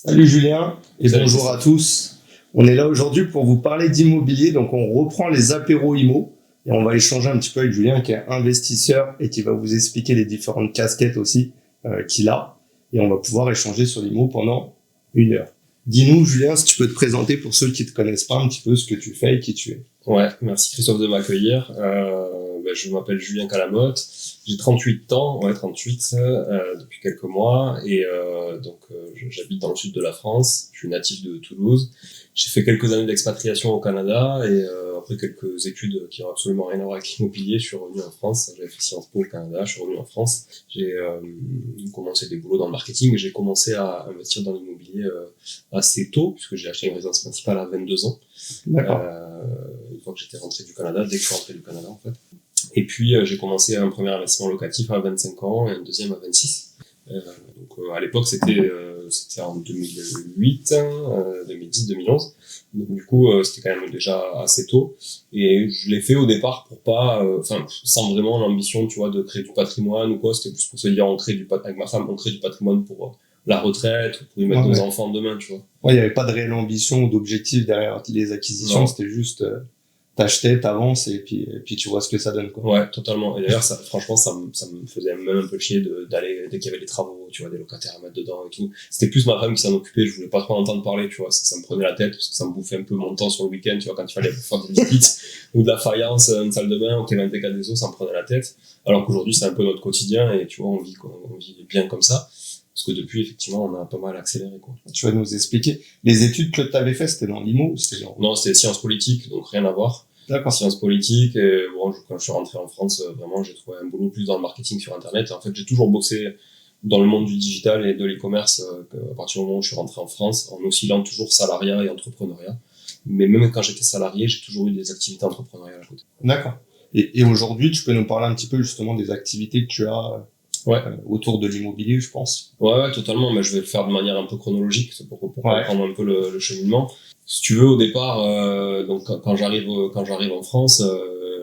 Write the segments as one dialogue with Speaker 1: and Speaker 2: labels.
Speaker 1: Salut Julien et
Speaker 2: Salut,
Speaker 1: bonjour à tous. On est là aujourd'hui pour vous parler d'immobilier. Donc on reprend les apéros IMO et on va échanger un petit peu avec Julien qui est investisseur et qui va vous expliquer les différentes casquettes aussi qu'il a. Et on va pouvoir échanger sur l'IMO pendant 1 heure. Dis-nous Julien, si tu peux te présenter pour ceux qui te connaissent pas un petit peu ce que tu fais et qui tu es.
Speaker 2: Ouais, merci Christophe de m'accueillir. Je m'appelle Julien Calamotte, j'ai 38 ans, 38 depuis quelques mois et j'habite dans le sud de la France, je suis natif de Toulouse. J'ai fait quelques années d'expatriation au Canada et après quelques études qui n'ont absolument rien à voir avec l'immobilier, je suis revenu en France. J'avais fait Sciences Po au Canada, je suis revenu en France. J'ai commencé des boulots dans le marketing et j'ai commencé à investir dans l'immobilier assez tôt puisque j'ai acheté une résidence principale à 22 ans.
Speaker 1: D'accord.
Speaker 2: Une fois que j'étais rentré du Canada, dès que je suis rentré du Canada en fait. Et puis j'ai commencé un premier investissement locatif à 25 ans et un deuxième à 26. À l'époque c'était en 2008, 2010, 2011. Donc du coup c'était quand même déjà assez tôt et je l'ai fait au départ pour pas sans vraiment l'ambition tu vois de créer du patrimoine ou quoi, c'était plus pour se dire avec ma femme on crée du patrimoine pour la retraite ou pour y mettre nos enfants demain, tu vois.
Speaker 1: Ouais, il n'y avait pas de réelle ambition ou d'objectif derrière les acquisitions, c'était juste t'achetais, t'avances et puis tu vois ce que ça donne, quoi.
Speaker 2: Ouais, totalement. Et d'ailleurs, franchement, ça me faisait même un peu chier d'aller, dès qu'il y avait des travaux, tu vois, des locataires à mettre dedans et tout. C'était plus ma femme qui s'en occupait, je voulais pas trop entendre parler, tu vois, ça me prenait la tête parce que ça me bouffait un peu mon temps sur le week-end, tu vois, quand il fallait faire des visites ou de la faïence, une salle de bain, ou qu'il y avait un dégât des eaux, ça me prenait la tête. Alors qu'aujourd'hui, c'est un peu notre quotidien et tu vois, on vit bien comme ça. Parce que depuis, effectivement, on a pas mal accéléré, quoi.
Speaker 1: Tu vas nous expliquer. Les études que tu avais fait, c'était dans l'IMO ou c'était
Speaker 2: Non, c'était sciences politiques, donc rien à voir.
Speaker 1: D'accord.
Speaker 2: Sciences politiques, et bon, quand je suis rentré en France, vraiment, j'ai trouvé un boulot plus dans le marketing sur Internet. Et en fait, j'ai toujours bossé dans le monde du digital et de l'e-commerce à partir du moment où je suis rentré en France, en oscillant toujours salariat et entrepreneuriat. Mais même quand j'étais salarié, j'ai toujours eu des activités entrepreneuriales à côté.
Speaker 1: D'accord. Et aujourd'hui, tu peux nous parler un petit peu justement des activités que tu as autour de l'immobilier, je pense.
Speaker 2: Ouais, totalement. Mais je vais le faire de manière un peu chronologique, c'est pour comprendre un peu le cheminement. Si tu veux, au départ, donc quand j'arrive en France,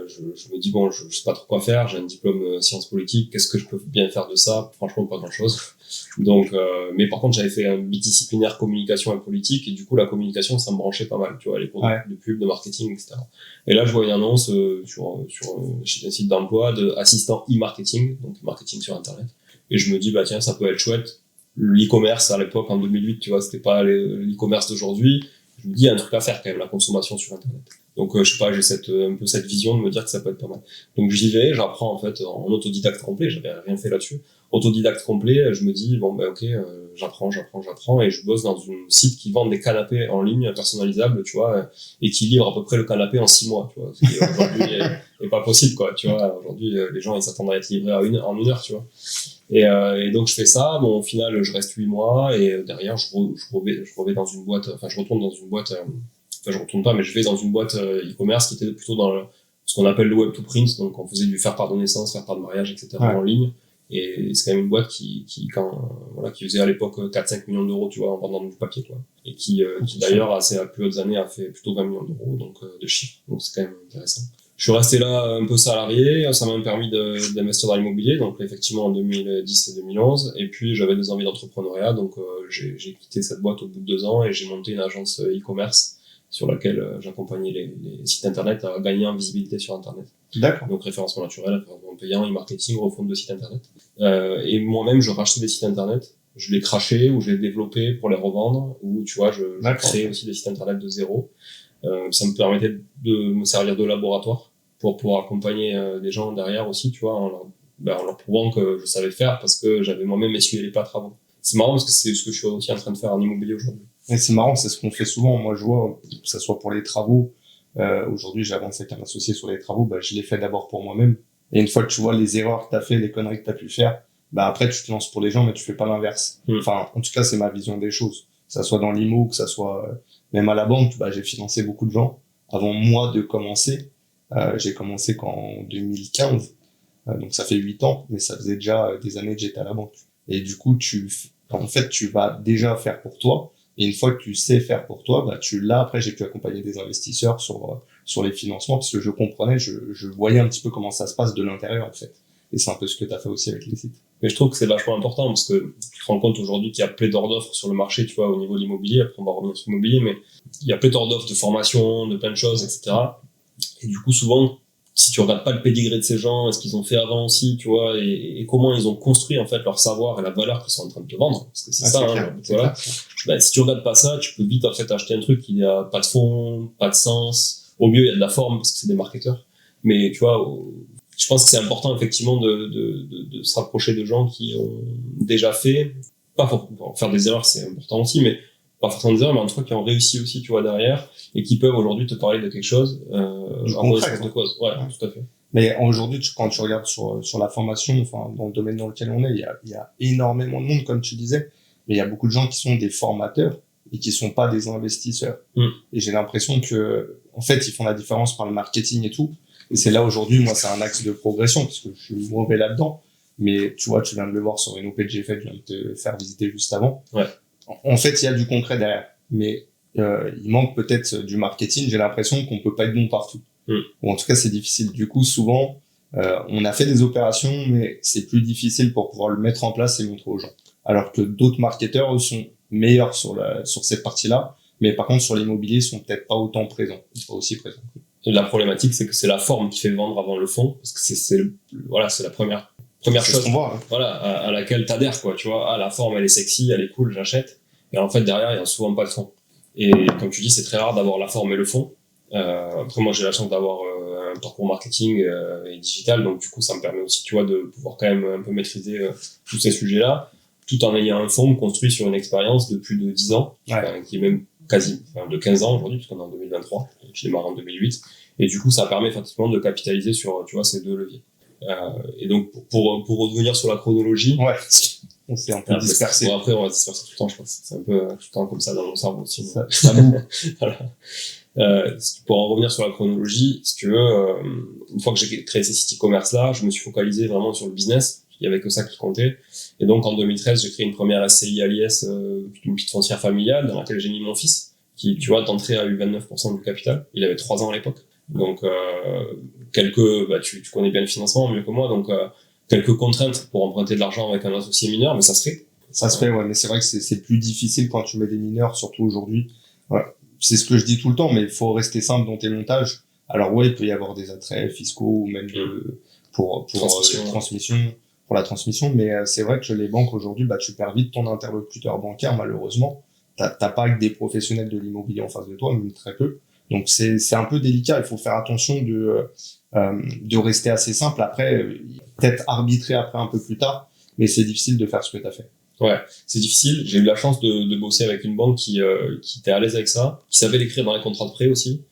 Speaker 2: je me dis bon, je sais pas trop quoi faire. J'ai un diplôme sciences politiques. Qu'est-ce que je peux bien faire de ça? Franchement, pas grand-chose. Donc, mais par contre, j'avais fait un bidisciplinaire communication et politique, et du coup, la communication, ça me branchait pas mal. Tu vois, les cours de pub, de marketing, etc. Et là, je vois une annonce chez un site d'emploi d'assistant e-marketing, donc marketing sur Internet. Et je me dis bah tiens, ça peut être chouette. L'e-commerce à l'époque en 2008, tu vois, c'était pas l'e-commerce d'aujourd'hui. Je me dis, il y a un truc à faire quand même, la consommation sur Internet. Donc, je sais pas, j'ai un peu cette vision de me dire que ça peut être pas mal. Donc, j'y vais, j'apprends en fait en autodidacte complet, j'avais rien fait là-dessus. Autodidacte complet, je me dis, bon, ok, j'apprends, et je bosse dans un site qui vend des canapés en ligne personnalisables, tu vois, et qui livre à peu près le canapé en 6 mois, tu vois. Ce qui aujourd'hui est pas possible, quoi, tu vois. Aujourd'hui, les gens, ils s'attendraient à être livrés en 1 heure, tu vois. Et donc je fais ça, bon au final je reste 8 mois et derrière je retourne dans une boîte, je retourne pas mais je vais dans une boîte e-commerce qui était plutôt dans ce qu'on appelle le web to print, donc on faisait du faire part de naissance, faire part de mariage, etc. en ligne, et c'est quand même une boîte qui faisait à l'époque 4-5 millions d'euros, tu vois, en vendant du papier, quoi, et qui d'ailleurs à ses plus hautes années a fait plutôt 20 millions d'euros donc de chiffre, donc c'est quand même intéressant. Je suis resté là un peu salarié, ça m'a permis d'investir dans l'immobilier, donc effectivement en 2010 et 2011, et puis j'avais des envies d'entrepreneuriat, donc j'ai quitté cette boîte au bout de 2 ans et j'ai monté une agence e-commerce sur laquelle j'accompagnais les sites internet à gagner en visibilité sur Internet.
Speaker 1: D'accord.
Speaker 2: Donc référencement naturel, référencement payant, e-marketing, refonte de sites internet. Et moi-même je rachetais des sites internet, je les crachais ou je les développais pour les revendre, ou tu vois, je créais aussi des sites internet de zéro. Ça me permettait de me servir de laboratoire pour pouvoir accompagner des gens derrière aussi, tu vois, en leur prouvant que je savais faire parce que j'avais moi-même essuyé les plâtres avant. C'est marrant parce que c'est ce que je suis aussi en train de faire en immobilier aujourd'hui.
Speaker 1: Et c'est marrant, c'est ce qu'on fait souvent. Moi, je vois, que ça soit pour les travaux. Aujourd'hui, j'avance avec un associé sur les travaux. Je les fais d'abord pour moi-même. Et une fois que tu vois les erreurs que t'as fait, les conneries que t'as pu faire, après, tu te lances pour les gens, mais tu fais pas l'inverse. Enfin, en tout cas, c'est ma vision des choses. Que ça soit dans l'IMO, que ça soit même à la banque, j'ai financé beaucoup de gens. Avant moi de commencer, j'ai commencé qu'en 2015. Donc ça fait 8 ans, mais ça faisait déjà des années que j'étais à la banque. Et du coup, tu vas déjà faire pour toi. Et une fois que tu sais faire pour toi, après, j'ai pu accompagner des investisseurs sur les financements parce que je comprenais, je voyais un petit peu comment ça se passe de l'intérieur, en fait. Et c'est un peu ce que tu as fait aussi avec les sites.
Speaker 2: Mais je trouve que c'est vachement important parce que tu te rends compte aujourd'hui qu'il y a pléthore d'offres sur le marché, tu vois, au niveau de l'immobilier. Après, on va revenir sur l'immobilier, mais il y a pléthore d'offres de formation, de plein de choses, etc. Et du coup, souvent, si tu regardes pas le pédigré de ces gens, ce qu'ils ont fait avant aussi, tu vois, et comment ils ont construit, en fait, leur savoir et la valeur qu'ils sont en train de te vendre. Parce que c'est ça,
Speaker 1: clair,
Speaker 2: voilà. Ben, si tu regardes pas ça, tu peux vite, en fait, acheter un truc qui a pas de fond, pas de sens. Au mieux, il y a de la forme parce que c'est des marketeurs. Mais, tu vois, je pense que c'est important, effectivement, de se rapprocher de gens qui ont déjà fait, pas pour faire des erreurs, c'est important aussi, mais pas forcément des erreurs, mais en tout cas qui ont réussi aussi, tu vois, derrière, et qui peuvent aujourd'hui te parler de quelque chose, en connaissance de cause. Ouais, tout à fait.
Speaker 1: Mais aujourd'hui, quand tu regardes sur la formation, enfin, dans le domaine dans lequel on est, il y a énormément de monde, comme tu disais, mais il y a beaucoup de gens qui sont des formateurs et qui sont pas des investisseurs. Et j'ai l'impression que, en fait, ils font la différence par le marketing et tout. Et c'est là aujourd'hui, moi, c'est un axe de progression parce que je suis mauvais là-dedans. Mais tu vois, tu viens de le voir sur une OP que j'ai faite, je viens de te faire visiter juste avant.
Speaker 2: Ouais.
Speaker 1: En fait, il y a du concret derrière. Mais il manque peut-être du marketing. J'ai l'impression qu'on peut pas être bon partout. Ou en tout cas, c'est difficile. Du coup, souvent, on a fait des opérations, mais c'est plus difficile pour pouvoir le mettre en place et montrer aux gens. Alors que d'autres marketeurs, eux, sont meilleurs sur cette partie-là. Mais par contre, sur l'immobilier, ils sont peut-être pas autant présents. Ils sont pas aussi présents.
Speaker 2: Et la problématique, c'est que c'est la forme qui fait vendre avant le fond. Parce que c'est la première chose,
Speaker 1: qu'on voit, hein.
Speaker 2: Voilà, à laquelle t'adhères, quoi, tu vois. Ah, la forme, elle est sexy, elle est cool, j'achète. Et en fait, derrière, il y a souvent pas le fond. Et comme tu dis, c'est très rare d'avoir la forme et le fond. Après, moi, j'ai la chance d'avoir un parcours marketing et digital, donc du coup, ça me permet aussi, tu vois, de pouvoir quand même un peu maîtriser tous ces sujets-là, tout en ayant un fonds construit sur une expérience de plus de 10 ans, qui est même de 15 ans aujourd'hui, puisqu'on est en 2023, je démarre en 2008, et du coup, ça permet effectivement de capitaliser sur, tu vois, ces deux leviers. Et donc, pour revenir sur la chronologie,
Speaker 1: on s'est un peu dispersé.
Speaker 2: Bon, après, on va se disperser tout le temps, je pense. C'est un peu tout le temps comme ça dans mon cerveau aussi.
Speaker 1: Ça boue.
Speaker 2: Voilà. Pour en revenir sur la chronologie, si tu veux, une fois que j'ai créé ces sites e-commerce là, je me suis focalisé vraiment sur le business. Il y avait que ça qui comptait. Et donc, en 2013, j'ai créé une première SCI à l'IS, une petite foncière familiale dans laquelle j'ai mis mon fils, qui, tu vois, d'entrée a eu 29% du capital. Il avait 3 ans à l'époque. Donc, tu connais bien le financement mieux que moi, donc, quelques contraintes pour emprunter de l'argent avec un associé mineur, mais ça se fait.
Speaker 1: Ça se fait, ouais, mais c'est vrai que c'est plus difficile quand tu mets des mineurs, surtout aujourd'hui. Ouais. C'est ce que je dis tout le temps, mais il faut rester simple dans tes montages. Alors ouais, il peut y avoir des attraits fiscaux ou même pour la transmission, mais c'est vrai que les banques aujourd'hui, tu perds vite ton interlocuteur bancaire, malheureusement. T'as pas que des professionnels de l'immobilier en face de toi, même très peu. Donc c'est un peu délicat, il faut faire attention de rester assez simple. Après, peut-être arbitrer après un peu plus tard, mais c'est difficile de faire ce que t'as fait.
Speaker 2: Ouais, c'est difficile. J'ai eu la chance de bosser avec une banque qui était à l'aise avec ça, qui savait l'écrire dans les contrats de prêt aussi.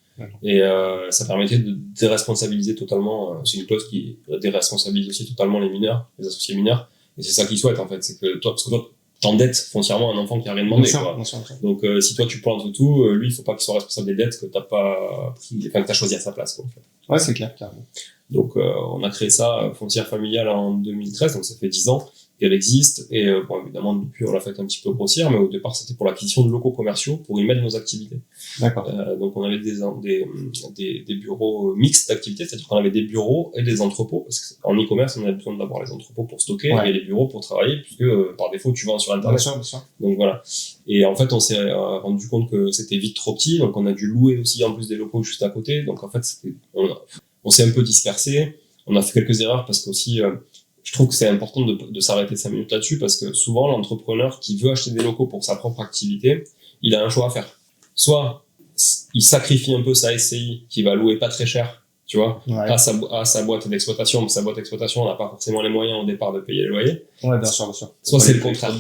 Speaker 2: Et ça permettait de déresponsabiliser totalement. C'est une clause qui déresponsabilise aussi totalement les mineurs, les associés mineurs. Et c'est ça qu'ils souhaitent en fait, c'est que toi, parce que toi, t'endettes foncièrement un enfant qui a rien demandé. Bien sûr. Donc si toi tu plantes tout, lui il faut pas qu'il soit responsable des dettes que t'as pas pris, enfin que t'as choisi à sa place, quoi, en fait.
Speaker 1: Ouais, c'est clair, carrément.
Speaker 2: Donc on a créé ça, foncière familiale, en 2013, donc ça fait 10 ans qu'elle existe, et bon, évidemment depuis on l'a fait un petit peu grossir, mais au départ c'était pour l'acquisition de locaux commerciaux pour y mettre nos activités.
Speaker 1: D'accord.
Speaker 2: Donc on avait des bureaux mixtes d'activités, c'est-à-dire qu'on avait des bureaux et des entrepôts, parce qu'en e-commerce on avait besoin d'avoir les entrepôts pour stocker et les bureaux pour travailler, puisque par défaut tu vends sur internet.
Speaker 1: Bien sûr.
Speaker 2: Donc voilà. Et en fait on s'est rendu compte que c'était vite trop petit, donc on a dû louer aussi en plus des locaux juste à côté. Donc en fait on s'est un peu dispersé, on a fait quelques erreurs parce qu'aussi je trouve que c'est important de s'arrêter 5 minutes là-dessus, parce que souvent l'entrepreneur qui veut acheter des locaux pour sa propre activité, il a un choix à faire. Soit il sacrifie un peu sa SCI qui va louer pas très cher, tu vois, à sa boîte d'exploitation, mais sa boîte d'exploitation n'a pas forcément les moyens au départ de payer le loyer.
Speaker 1: Ouais, bien sûr.
Speaker 2: Soit c'est le contraire.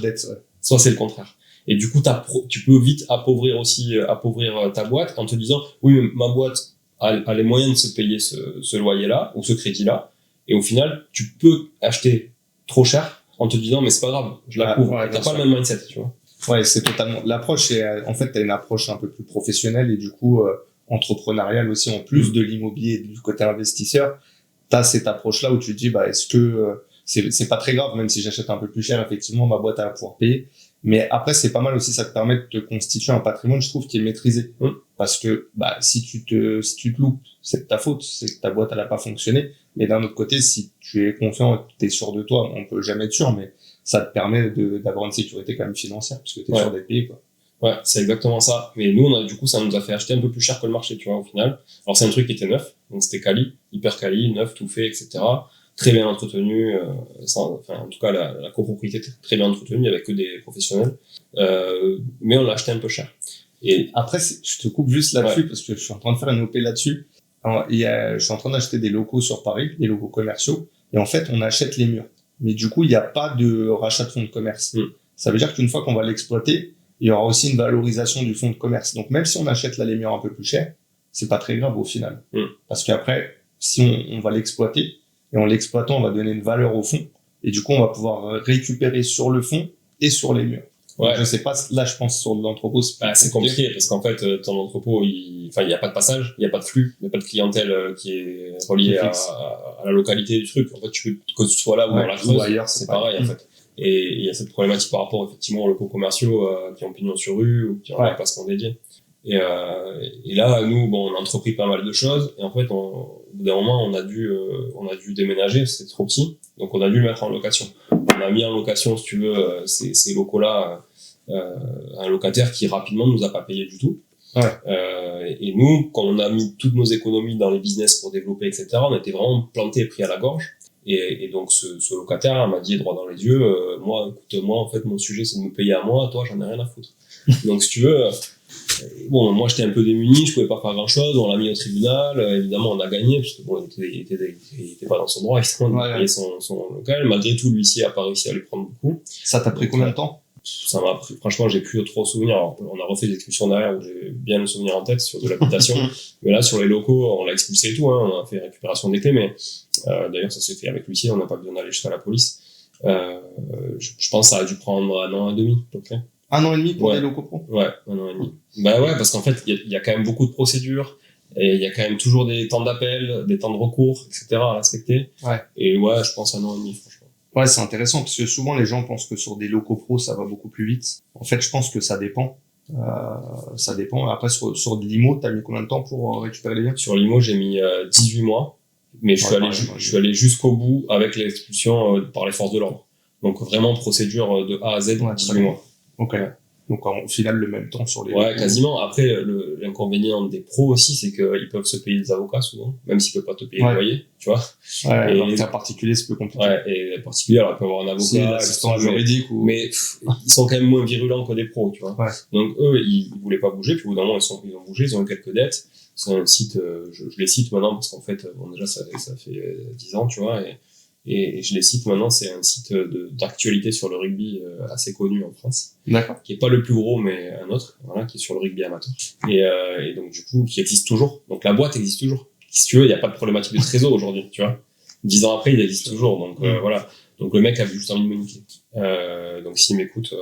Speaker 2: Soit c'est le contraire. Et du coup, tu peux vite appauvrir ta boîte en te disant, oui, mais ma boîte a les moyens de se payer ce loyer-là ou ce crédit-là. Et au final, tu peux acheter trop cher en te disant, mais c'est pas grave, je la couvre. T'as pas le même mindset, tu vois.
Speaker 1: Ouais, c'est totalement, l'approche en fait, t'as une approche un peu plus professionnelle et du coup, entrepreneuriale aussi, en plus de l'immobilier et du côté investisseur. T'as cette approche-là où tu te dis, est-ce que, c'est pas très grave, même si j'achète un peu plus cher, effectivement, ma boîte va pouvoir payer. Mais après, c'est pas mal aussi, ça te permet de te constituer un patrimoine, je trouve, qui est maîtrisé. Parce que, si tu te loupes, c'est de ta faute, c'est que ta boîte, elle a pas fonctionné. Mais d'un autre côté, si tu es confiant et que t'es sûr de toi, on peut jamais être sûr, mais ça te permet d'avoir une sécurité quand même financière, parce que t'es sûr d'être payé, quoi.
Speaker 2: Ouais, c'est exactement ça. Mais nous, du coup, ça nous a fait acheter un peu plus cher que le marché, tu vois, au final. Alors, c'est un truc qui était neuf. Donc, c'était quali, hyper quali, neuf, tout fait, etc. Très bien entretenu, en tout cas, la copropriété très bien entretenue avec que des professionnels. Mais on l'a acheté un peu cher.
Speaker 1: Et après, je te coupe juste là-dessus parce que je suis en train de faire une OP là-dessus. Alors, je suis en train d'acheter des locaux sur Paris, des locaux commerciaux. Et en fait, on achète les murs. Mais du coup, il n'y a pas de rachat de fonds de commerce. Ça veut dire qu'une fois qu'on va l'exploiter, il y aura aussi une valorisation du fonds de commerce. Donc, même si on achète les murs un peu plus cher, c'est pas très grave au final. Parce qu'après, si on va l'exploiter, et en l'exploitant, on va donner une valeur au fond. Et du coup, on va pouvoir récupérer sur le fond et sur les murs.
Speaker 2: Ouais.
Speaker 1: Donc, je sais pas, là, je pense sur l'entrepôt,
Speaker 2: c'est compliqué parce qu'en fait, ton entrepôt, il y a pas de passage, il y a pas de flux, il y a pas de clientèle qui est reliée à la localité du truc. En fait, que tu sois là ou dans la Creuse,
Speaker 1: ailleurs,
Speaker 2: c'est pareil, en fait. Et il y a cette problématique par rapport, effectivement, aux locaux commerciaux, qui ont pignon sur rue ou qui ont un placement dédié. Et là, nous, on a entrepris pas mal de choses. Et en fait, au bout d'un moment, on a dû déménager, c'était trop petit. Donc, on a dû le mettre en location. On a mis en location, si tu veux, ces locaux-là, un locataire qui rapidement nous a pas payé du tout. Et nous, quand on a mis toutes nos économies dans les business pour développer, etc., on était vraiment plantés et pris à la gorge. Et donc, ce locataire m'a dit droit dans les yeux, moi, en fait, mon sujet, c'est de me payer à moi, toi, j'en ai rien à foutre. Donc, si tu veux, moi, j'étais un peu démuni, je pouvais pas faire grand chose, on l'a mis au tribunal, évidemment, on a gagné, parce que il était pas dans son droit, évidemment, de payer son local. Malgré tout, l'huissier a pas réussi à lui prendre beaucoup.
Speaker 1: Ça t'a pris combien de temps?
Speaker 2: Ça m'a pris, franchement, j'ai plus trop souvenir. Alors, on a refait des expulsions derrière où j'ai bien le souvenir en tête sur de l'habitation. Mais là, sur les locaux, on l'a expulsé et tout, on a fait récupération des clés, mais, d'ailleurs, ça s'est fait avec l'huissier, on n'a pas besoin d'aller jusqu'à la police. Je pense que ça a dû prendre 1 an et demi, à peu près.
Speaker 1: 1 an et demi pour des locaux pro?
Speaker 2: Ouais, 1 an et demi. Parce qu'en fait, il y a quand même beaucoup de procédures, et il y a quand même toujours des temps d'appel, des temps de recours, etc. à respecter. Et je pense 1 an et demi, franchement.
Speaker 1: Ouais, c'est intéressant parce que souvent les gens pensent que sur des locaux pro ça va beaucoup plus vite. En fait, je pense que ça dépend. Ça dépend. Après, sur de l'IMO, t'as mis combien de temps pour récupérer les biens?
Speaker 2: Sur l'IMO, j'ai mis 18 mois, mais je suis allé jusqu'au bout avec l'expulsion par les forces de l'ordre. Donc vraiment procédure de A à Z, 18 mois.
Speaker 1: Ok. Donc au final le même temps sur les...
Speaker 2: Ouais, quasiment. Après, l'inconvénient des pros aussi, c'est qu'ils peuvent se payer des avocats souvent, même s'ils peuvent pas te payer le loyer, tu vois.
Speaker 1: Et les particuliers, c'est plus compliqué.
Speaker 2: Et les particuliers, alors ils peuvent avoir un avocat,
Speaker 1: l'assistant juridique
Speaker 2: mais ils sont quand même moins virulents que des pros, tu vois. Donc eux, ils voulaient pas bouger, puis au bout d'un moment, ils ont bougé, ils ont eu quelques dettes. C'est un site, je les cite maintenant parce qu'en fait, déjà ça fait 10 ans, tu vois, et je les cite maintenant, c'est un site d'actualité sur le rugby assez connu en France.
Speaker 1: D'accord.
Speaker 2: Qui est pas le plus gros, mais un autre, qui est sur le rugby amateur. Et donc, du coup, qui existe toujours. Donc, la boîte existe toujours. Si tu veux, il n'y a pas de problématique de trésor aujourd'hui, tu vois. 10 ans après, il existe toujours. Donc, voilà. Donc, le mec a juste envie de me niquer. Donc, s'il m'écoute,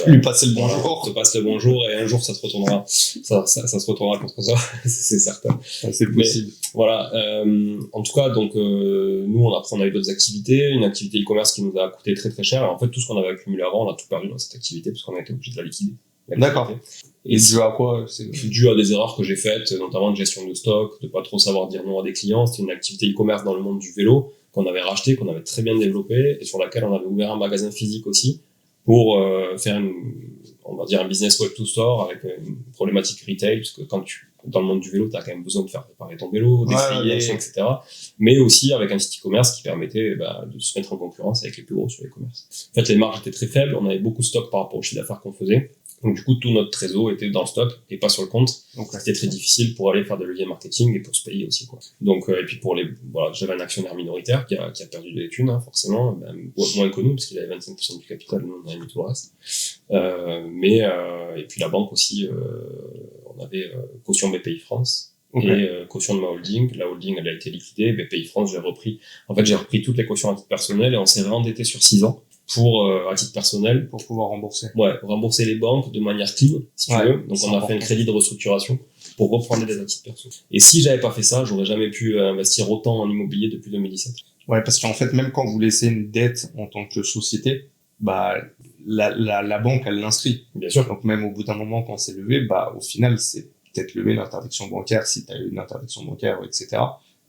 Speaker 1: lui passer le bonjour.
Speaker 2: Te passe le bonjour et un jour, ça se retournera. Ça se retournera contre ça. C'est certain.
Speaker 1: C'est possible.
Speaker 2: Mais, voilà. En tout cas, donc, nous, on a eu d'autres activités. Une activité e-commerce qui nous a coûté très, très cher. Et en fait, tout ce qu'on avait accumulé avant, on a tout perdu dans cette activité parce qu'on a été obligé de la liquider.
Speaker 1: D'accord. Et dû à quoi?
Speaker 2: C'est dû à des erreurs que j'ai faites, notamment de gestion de stock, de pas trop savoir dire non à des clients. C'était une activité e-commerce dans le monde du vélo qu'on avait racheté, qu'on avait très bien développé et sur laquelle on avait ouvert un magasin physique aussi pour faire on va dire un business web to store avec une problématique retail, parce que dans le monde du vélo, tu as quand même besoin de faire réparer ton vélo, d'essayer, etc. Mais aussi avec un site e-commerce qui permettait de se mettre en concurrence avec les plus gros sur l'e-commerce. En fait, les marges étaient très faibles, on avait beaucoup de stock par rapport au chiffre d'affaires qu'on faisait. Donc du coup, tout notre trésor était dans le stock et pas sur le compte. Donc c'était très difficile pour aller faire des leviers marketing et pour se payer aussi, quoi. Donc et puis j'avais un actionnaire minoritaire qui a perdu des thunes, forcément, moins que nous parce qu'il avait 25% du capital, nous on avait mis tout le reste. Et puis la banque aussi, on avait caution BPI France. Et caution de ma holding. La holding, elle a été liquidée. BPI France, j'ai repris toutes les cautions à titre personnel et on s'est réendetté sur 6 ans pour à titre personnel
Speaker 1: pour pouvoir rembourser.
Speaker 2: Rembourser les banques de manière clean, si tu veux. Donc on a fait un crédit de restructuration pour reprendre des dettes à titre perso. Et si j'avais pas fait ça, j'aurais jamais pu investir autant en immobilier depuis 2017.
Speaker 1: Ouais, parce qu'en fait, même quand vous laissez une dette en tant que société, bah, la banque, elle l'inscrit.
Speaker 2: Bien sûr.
Speaker 1: Donc, même au bout d'un moment, quand c'est levé, bah, au final, c'est peut-être levé l'interdiction bancaire si tu as eu une interdiction bancaire, etc.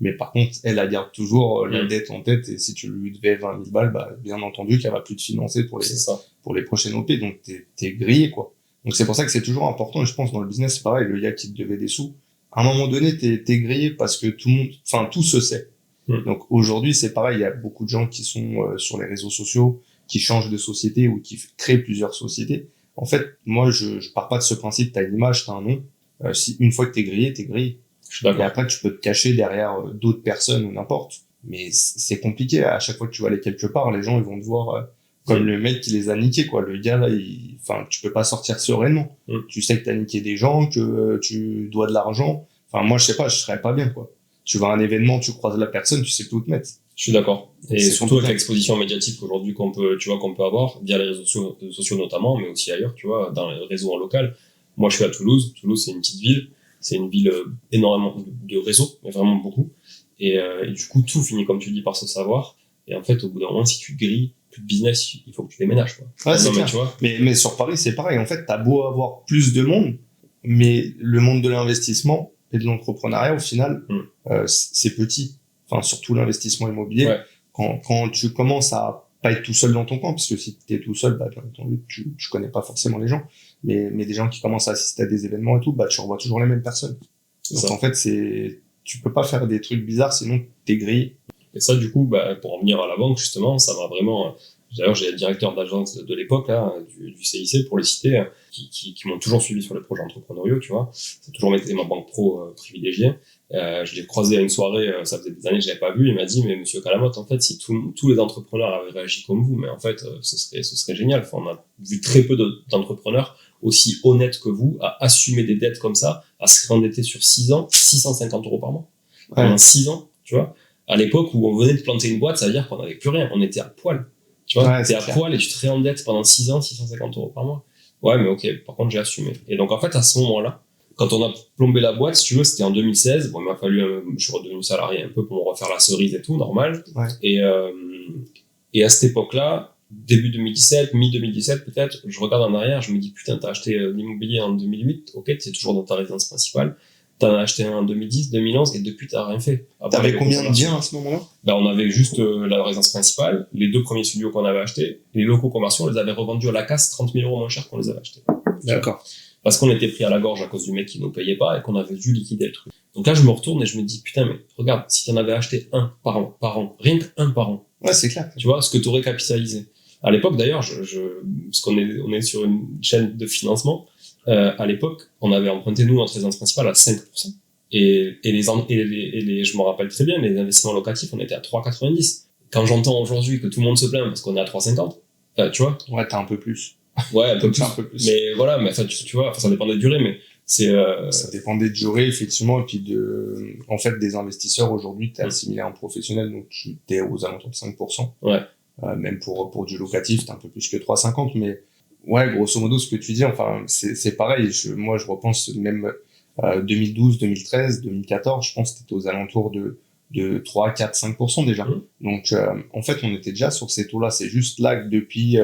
Speaker 1: Mais par contre, elle garde toujours la dette en tête, et si tu lui devais 20 000 balles, bah, bien entendu qu'elle va plus te financer pour les prochaines OP. Donc, t'es grillé, quoi. Donc, c'est pour ça que c'est toujours important, et je pense dans le business, c'est pareil, le gars qui te devait des sous, à un moment donné, t'es grillé parce que tout se sait. Donc, aujourd'hui, c'est pareil, il y a beaucoup de gens qui sont sur les réseaux sociaux, qui changent de société ou qui créent plusieurs sociétés. En fait, moi, je pars pas de ce principe, t'as une image, t'as un nom. Si une fois que t'es grillé, t'es grillé. Et après, tu peux te cacher derrière d'autres personnes ou n'importe. Mais c'est compliqué. À chaque fois que tu vas aller quelque part, les gens, ils vont te voir comme le mec qui les a niqués, quoi. Le gars, là, tu peux pas sortir sereinement. Tu sais que t'as niqué des gens, que tu dois de l'argent. Enfin, moi, je sais pas, je serais pas bien, quoi. Tu vas à un événement, tu croises la personne, tu sais plus où te mettre.
Speaker 2: Je suis d'accord. Et surtout avec l'exposition médiatique aujourd'hui qu'on peut avoir via les réseaux sociaux notamment, mais aussi ailleurs, tu vois, dans les réseaux en local. Moi, je suis à Toulouse. Toulouse, c'est une petite ville. C'est une ville énormément de réseaux, mais vraiment beaucoup. Et du coup, tout finit, comme tu dis, par se savoir. Et en fait, au bout d'un moment, si tu grilles plus de business, il faut que tu déménages, quoi.
Speaker 1: Ouais, c'est clair. Tu vois. Mais sur Paris, c'est pareil. En fait, t'as beau avoir plus de monde, mais le monde de l'investissement et de l'entrepreneuriat, au final, c'est petit. Enfin, surtout l'investissement immobilier. Ouais. Quand tu commences à pas être tout seul dans ton camp, parce que si t'es tout seul, bah, bien entendu, tu connais pas forcément les gens. Mais des gens qui commencent à assister à des événements et tout, bah, tu revois toujours les mêmes personnes. Donc, en fait, tu peux pas faire des trucs bizarres, sinon t'es grillé.
Speaker 2: Et ça, du coup, bah, pour en venir à la banque, justement, ça m'a vraiment, d'ailleurs, j'ai le directeur d'agence de l'époque, là, du CIC, pour les citer, qui m'ont toujours suivi sur les projets entrepreneuriaux, tu vois. Ça a toujours été ma banque pro privilégiée. Je l'ai croisé à une soirée, ça faisait des années que je l'avais pas vu, il m'a dit, mais monsieur Calamotte, en fait, si tous les entrepreneurs avaient réagi comme vous, mais en fait, ce serait génial. Enfin, on a vu très peu d'entrepreneurs aussi honnêtes que vous à assumer des dettes comme ça, à se rendetter sur 6 ans, 650 € par mois. Ouais. Pendant 6 ans, tu vois. À l'époque où on venait de planter une boîte, ça veut dire qu'on n'avait plus rien, on était à poil. Tu vois, ouais, t'es à poil et tu te réendettes pendant 6 ans, 650 € par mois. Ouais, mais ok, par contre, j'ai assumé. Et donc, en fait, à ce moment-là, quand on a plombé la boîte, si tu veux, c'était en 2016. Bon, il m'a fallu, je suis redevenu salarié un peu pour me refaire la cerise et tout, normal. Ouais. Et à cette époque-là, début 2017, mi-2017 peut-être, je regarde en arrière, je me dis, putain, t'as acheté l'immobilier en 2008, ok, t'es toujours dans ta résidence principale. T'en as acheté un en 2010, 2011, et depuis, t'as rien fait.
Speaker 1: T'avais combien de biens à ce moment-là?
Speaker 2: Ben, on avait juste la résidence principale, les 2 premiers studios qu'on avait achetés, les locaux commerciaux, on les avait revendus à la casse 30 000 € moins cher qu'on les avait achetés.
Speaker 1: D'accord.
Speaker 2: Parce qu'on était pris à la gorge à cause du mec qui nous payait pas et qu'on avait dû liquider le truc. Donc là, je me retourne et je me dis, putain, mais regarde, si t'en avais acheté un par an, rien qu'un par an.
Speaker 1: Ouais, c'est clair.
Speaker 2: Tu vois, ce que t'aurais capitalisé. À l'époque, d'ailleurs, parce qu'on est sur une chaîne de financement, à l'époque, on avait emprunté, nous, notre résidence principale à 5%. Et je me rappelle très bien, les investissements locatifs, on était à 3,90. Quand j'entends aujourd'hui que tout le monde se plaint parce qu'on est à 3,50, tu vois.
Speaker 1: Ouais, t'as un peu plus.
Speaker 2: Ouais, un peu plus. Mais voilà, mais tu vois, ça dépend des durées, mais c'est
Speaker 1: ça dépend des durées, effectivement, et puis en fait, des investisseurs, aujourd'hui, t'es assimilé à un professionnel, donc t'es aux alentours de 5%.
Speaker 2: Ouais.
Speaker 1: Même pour du locatif, t'es un peu plus que 3,50, mais ouais, grosso modo, ce que tu dis, enfin, c'est pareil. Moi, je repense même 2012, 2013, 2014, je pense que t'étais aux alentours de 3, 4, 5% déjà. Donc, en fait, on était déjà sur ces taux-là. C'est juste là que depuis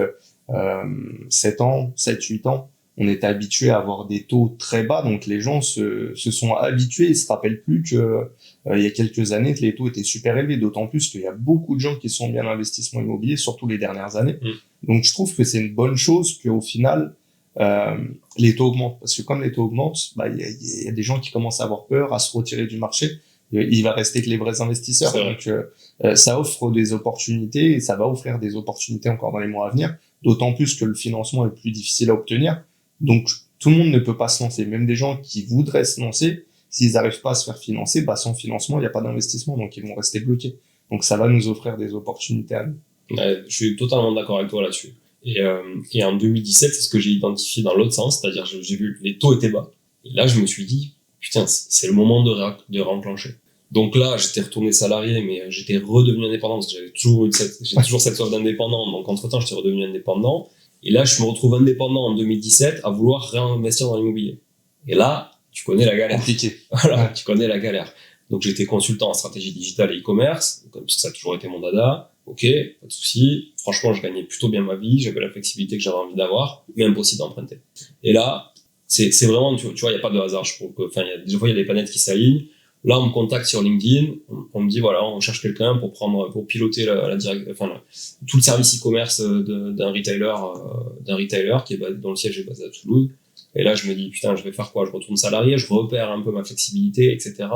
Speaker 1: 7 ans, 7, 8 ans, on était habitué à avoir des taux très bas. Donc, les gens se sont habitués. Ils se rappellent plus que il y a quelques années, que les taux étaient super élevés. D'autant plus qu'il y a beaucoup de gens qui sont mis à l'investissement immobilier, surtout les dernières années. Donc, je trouve que c'est une bonne chose qu'au final, les taux augmentent. Parce que comme les taux augmentent, bah, il y a des gens qui commencent à avoir peur, à se retirer du marché. Il va rester que les vrais investisseurs. Donc, ça offre des opportunités et ça va offrir des opportunités encore dans les mois à venir. D'autant plus que le financement est plus difficile à obtenir. Donc, tout le monde ne peut pas se lancer. Même des gens qui voudraient se lancer, s'ils n'arrivent pas à se faire financer, bah, sans financement, il n'y a pas d'investissement. Donc, ils vont rester bloqués. Donc, ça va nous offrir des opportunités à nous.
Speaker 2: Ouais, je suis totalement d'accord avec toi là-dessus. Et en 2017, c'est ce que j'ai identifié dans l'autre sens. C'est-à-dire, j'ai vu les taux étaient bas. Et là, je me suis dit, putain, c'est le moment de réenclencher. Donc là, j'étais retourné salarié, mais j'étais redevenu indépendant parce que j'ai toujours cette soif d'indépendant. Donc entre-temps, j'étais redevenu indépendant. Et là, je me retrouve indépendant en 2017 à vouloir réinvestir dans l'immobilier. Et là, tu connais la galère.
Speaker 1: Compliqué.
Speaker 2: Voilà,
Speaker 1: ouais.
Speaker 2: Tu connais la galère. Donc j'étais consultant en stratégie digitale et e-commerce, comme ça a toujours été mon dada. ok, pas de souci. Franchement, je gagnais plutôt bien ma vie, j'avais la flexibilité que j'avais envie d'avoir, mais impossible d'emprunter. Et là, c'est vraiment, tu vois, il y a pas de hasard. Je trouve que, enfin, des fois, il y a des planètes qui s'alignent. Là, on me contacte sur LinkedIn, on me dit, voilà, on cherche quelqu'un pour piloter tout le service e-commerce d'un retailer dont le siège est basé à Toulouse. Et là, je me dis, putain, je vais faire quoi? Je retourne salarié, je repère un peu ma flexibilité, etc.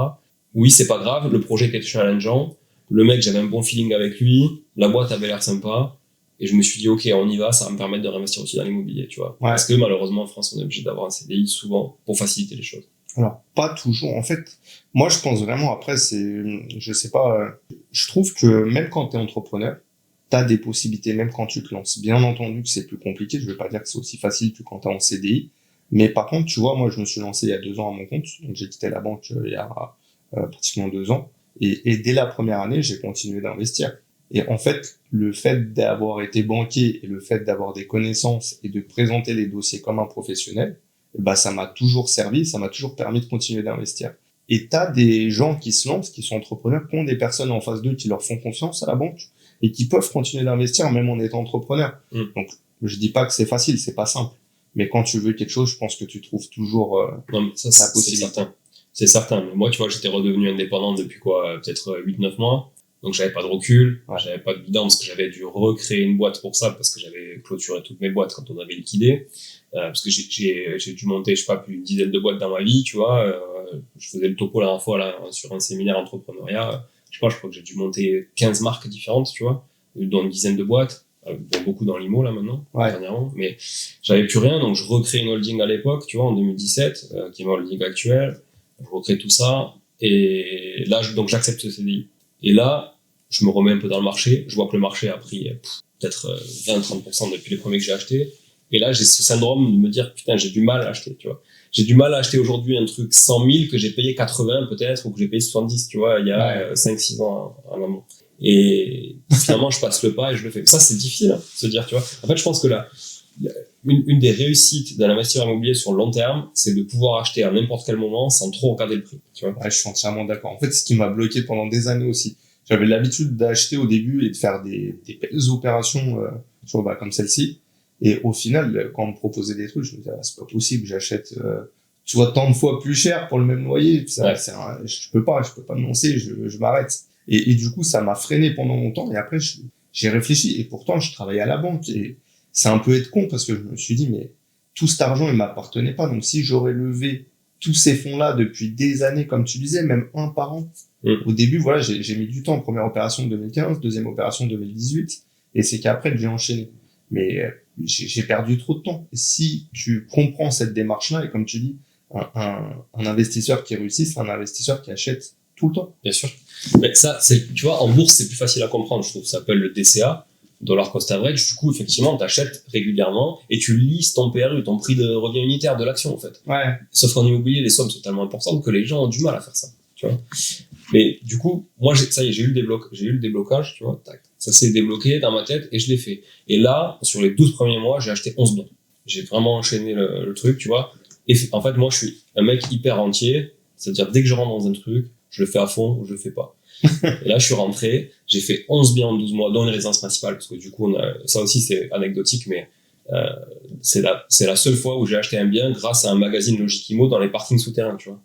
Speaker 2: Oui, c'est pas grave, le projet était challengeant. Le mec, j'avais un bon feeling avec lui, la boîte avait l'air sympa. Et je me suis dit, ok, on y va, ça va me permettre de réinvestir aussi dans l'immobilier, tu vois. Ouais. Parce que malheureusement, en France, on est obligé d'avoir un CDI souvent pour faciliter les choses.
Speaker 1: Alors, pas toujours. En fait, moi, je pense vraiment, après, je sais pas, je trouve que même quand tu es entrepreneur, tu as des possibilités, même quand tu te lances. Bien entendu que c'est plus compliqué, je veux pas dire que c'est aussi facile que quand tu es en CDI. Mais par contre, tu vois, moi, je me suis lancé il y a 2 ans à mon compte. Donc, j'ai quitté la banque il y a pratiquement 2 ans. Et dès la première année, j'ai continué d'investir. Et en fait, le fait d'avoir été banquier et le fait d'avoir des connaissances et de présenter les dossiers comme un professionnel, bah, ça m'a toujours servi, ça m'a toujours permis de continuer d'investir. Et t'as des gens qui se lancent, qui sont entrepreneurs, qui ont des personnes en face d'eux qui leur font confiance à la banque et qui peuvent continuer d'investir même en étant entrepreneur. Donc, je dis pas que c'est facile, c'est pas simple. Mais quand tu veux quelque chose, je pense que tu trouves toujours
Speaker 2: non, mais ça, la possibilité. C'est certain. Mais moi, tu vois, j'étais redevenu indépendant depuis peut-être 8-9 mois. Donc, j'avais pas de recul, j'avais pas de bilan parce que j'avais dû recréer une boîte pour ça, parce que j'avais clôturé toutes mes boîtes quand on avait liquidé. Parce que j'ai dû monter, je sais pas, plus d'une dizaine de boîtes dans ma vie, tu vois. Je faisais le topo la dernière fois, là, sur un séminaire entrepreneuriat. Je crois que j'ai dû monter 15 marques différentes, tu vois, dans une dizaine de boîtes. Beaucoup dans l'IMO, là, maintenant, dernièrement. Mais j'avais plus rien, donc je recrée une holding à l'époque, tu vois, en 2017, qui est ma holding actuelle. Je recrée tout ça. Et là, donc j'accepte ce CDI. Et là, je me remets un peu dans le marché. Je vois que le marché a pris peut-être 20-30% depuis les premiers que j'ai achetés. Et là, j'ai ce syndrome de me dire, putain, j'ai du mal à acheter, tu vois. J'ai du mal à acheter aujourd'hui un truc 100 000 que j'ai payé 80 peut-être, ou que j'ai payé 70, tu vois, il y a 5-6 ans à l'amont. Et finalement, je passe le pas et je le fais. Ça, c'est difficile, hein, se dire, tu vois. En fait, je pense que là, une des réussites d'un investisseur immobilier sur le long terme, c'est de pouvoir acheter à n'importe quel moment sans trop regarder le prix, tu vois.
Speaker 1: Ouais, je suis entièrement d'accord. En fait, ce qui m'a bloqué pendant des années aussi, j'avais l'habitude d'acheter au début et de faire des belles opérations, comme celle-ci. Et au final, quand on me proposait des trucs, je me disais, c'est pas possible, j'achète, tu vois, tant de fois plus cher pour le même loyer. Ça, je peux pas me lancer, je m'arrête. Et du coup, ça m'a freiné pendant longtemps. Et après, j'ai réfléchi. Et pourtant, je travaillais à la banque. Et c'est un peu être con parce que je me suis dit, mais tout cet argent, il m'appartenait pas. Donc, si j'aurais levé tous ces fonds-là depuis des années, comme tu disais, même un par an. Au début, voilà, j'ai mis du temps. Première opération de 2015, deuxième opération de 2018. Et c'est qu'après que j'ai enchaîné. Mais j'ai perdu trop de temps. Et si tu comprends cette démarche-là, et comme tu dis, un investisseur qui réussit, c'est un investisseur qui achète tout le temps.
Speaker 2: Bien sûr. Mais ça, tu vois, en bourse, c'est plus facile à comprendre, je trouve. Ça s'appelle le DCA, Dollar Cost Average. Du coup, effectivement, t'achètes régulièrement et tu lisses ton PRU, ton prix de revient unitaire de l'action, en fait.
Speaker 1: Ouais.
Speaker 2: Sauf qu'en immobilier, les sommes sont tellement importantes que les gens ont du mal à faire ça, tu vois. Mais du coup, moi, ça y est, j'ai eu le déblocage, tu vois. Tac. Ça s'est débloqué dans ma tête et je l'ai fait. Et là, sur les 12 premiers mois, j'ai acheté 11 biens. J'ai vraiment enchaîné le truc, tu vois. Et en fait, moi, je suis un mec hyper entier. C'est-à-dire, dès que je rentre dans un truc, je le fais à fond ou je le fais pas. Et là, je suis rentré, j'ai fait 11 biens en 12 mois dans une résidence principale, parce que du coup, ça aussi, c'est anecdotique, mais c'est la seule fois où j'ai acheté un bien grâce à un magazine Logikimo dans les parkings souterrains, tu vois.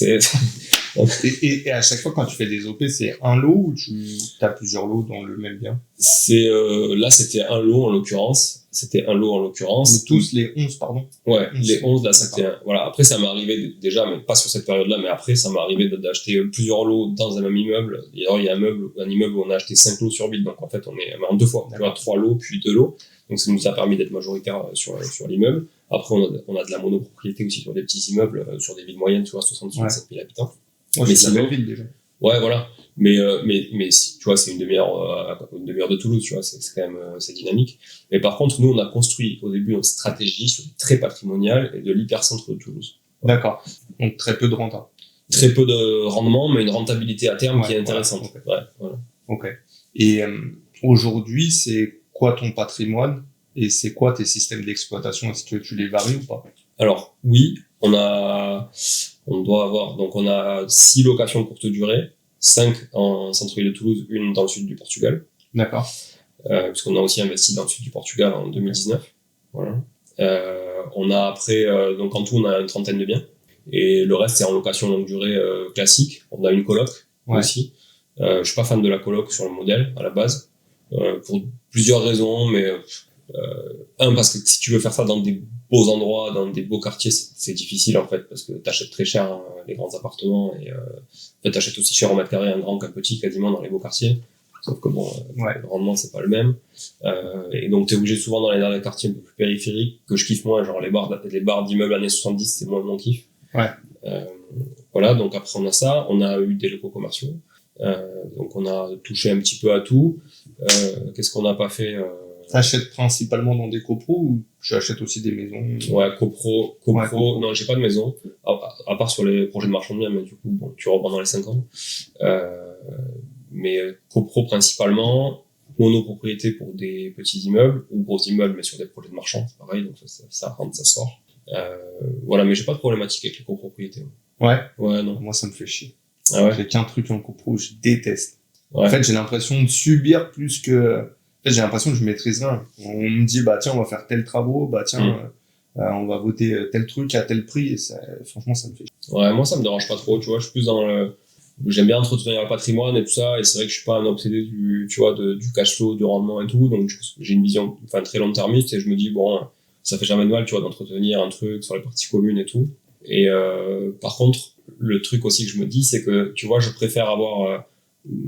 Speaker 1: Et à chaque fois, quand tu fais des OP, c'est un lot ou tu as plusieurs lots dans le même bien?
Speaker 2: Là, c'était un lot en l'occurrence. Mais
Speaker 1: tous les 11, pardon.
Speaker 2: Ouais, les 11, là, c'était voilà. Après, ça m'est arrivé déjà, mais pas sur cette période-là, mais après, ça m'est arrivé d'acheter plusieurs lots dans un même immeuble. Et alors, il y a un immeuble où on a acheté 5 lots sur ville. Donc, en fait, on est en 2 fois. Tu vois, 3 lots, puis 2 lots. Donc, ça nous a permis d'être majoritaire sur l'immeuble. Après, on a de la monopropriété aussi sur des petits immeubles, sur des villes moyennes, tu vois, 60-67 000 habitants.
Speaker 1: Ouais, c'est la belle ville, déjà.
Speaker 2: Ouais, voilà. Mais tu vois, c'est une demi-heure de Toulouse, tu vois, c'est quand même, c'est dynamique. Mais par contre, nous, on a construit au début une stratégie sur très patrimoniale et de l'hypercentre de Toulouse.
Speaker 1: D'accord. Donc, très peu de renta.
Speaker 2: Très peu de rendement, mais une rentabilité à terme qui est intéressante.
Speaker 1: Voilà. Ouais, voilà. Ok. Et aujourd'hui, c'est quoi ton patrimoine et c'est quoi tes systèmes d'exploitation? Est-ce que tu les varies ou pas?
Speaker 2: Alors, oui, on a 6 locations courte durée, 5 en centre-ville de Toulouse, une dans le sud du Portugal.
Speaker 1: D'accord.
Speaker 2: Puisqu'on a aussi investi dans le sud du Portugal en 2019. Voilà. On a après, donc en tout, on a une 30aine de biens. Et le reste, c'est en location longue durée classique. On a une coloc aussi. Je suis pas fan de la coloc sur le modèle à la base, pour plusieurs raisons, mais parce que si tu veux faire ça dans des beaux endroits, dans des beaux quartiers, c'est difficile en fait, parce que t'achètes très cher les grands appartements, et en fait t'achètes aussi cher au mètre carré un grand qu'un petit quasiment dans les beaux quartiers. Sauf que bon, le rendement c'est pas le même, et donc t'es obligé souvent dans les quartiers un peu plus périphériques que je kiffe moins, genre les bars d'immeubles années 70, c'est moins mon kiff. Voilà, donc après on a ça, on a eu des locaux commerciaux, donc on a touché un petit peu à tout. Qu'est-ce qu'on n'a pas fait?
Speaker 1: T'achètes principalement dans des copros ou tu achètes aussi des maisons?
Speaker 2: Ouais, copro. Non, j'ai pas de maison, à part sur les projets de marchand de biens, mais du coup, bon, tu reprends dans les 5 ans. Mais copro principalement, monopropriété pour des petits immeubles, ou gros immeubles, mais sur des projets de marchand, c'est pareil, donc ça rentre, ça sort. Voilà, mais j'ai pas de problématique avec les copropriétés.
Speaker 1: Ouais,
Speaker 2: non.
Speaker 1: Moi, ça me fait chier.
Speaker 2: Ah ouais?
Speaker 1: J'ai qu'un truc en copro, je déteste.
Speaker 2: Ouais.
Speaker 1: En fait, j'ai l'impression de subir plus que... En fait, j'ai l'impression que je maîtrise rien. On me dit, bah tiens, on va faire tel travaux, bah tiens, on va voter tel truc à tel prix, et franchement, ça me fait chier.
Speaker 2: Ouais, moi, ça me dérange pas trop, tu vois, je suis plus dans j'aime bien entretenir le patrimoine et tout ça, et c'est vrai que je suis pas un obsédé du cash flow, du rendement et tout, donc j'ai une vision, très long-termiste, et je me dis, bon, ça fait jamais de mal, tu vois, d'entretenir un truc sur les parties communes et tout. Et par contre, le truc aussi que je me dis, c'est que, tu vois, je préfère avoir,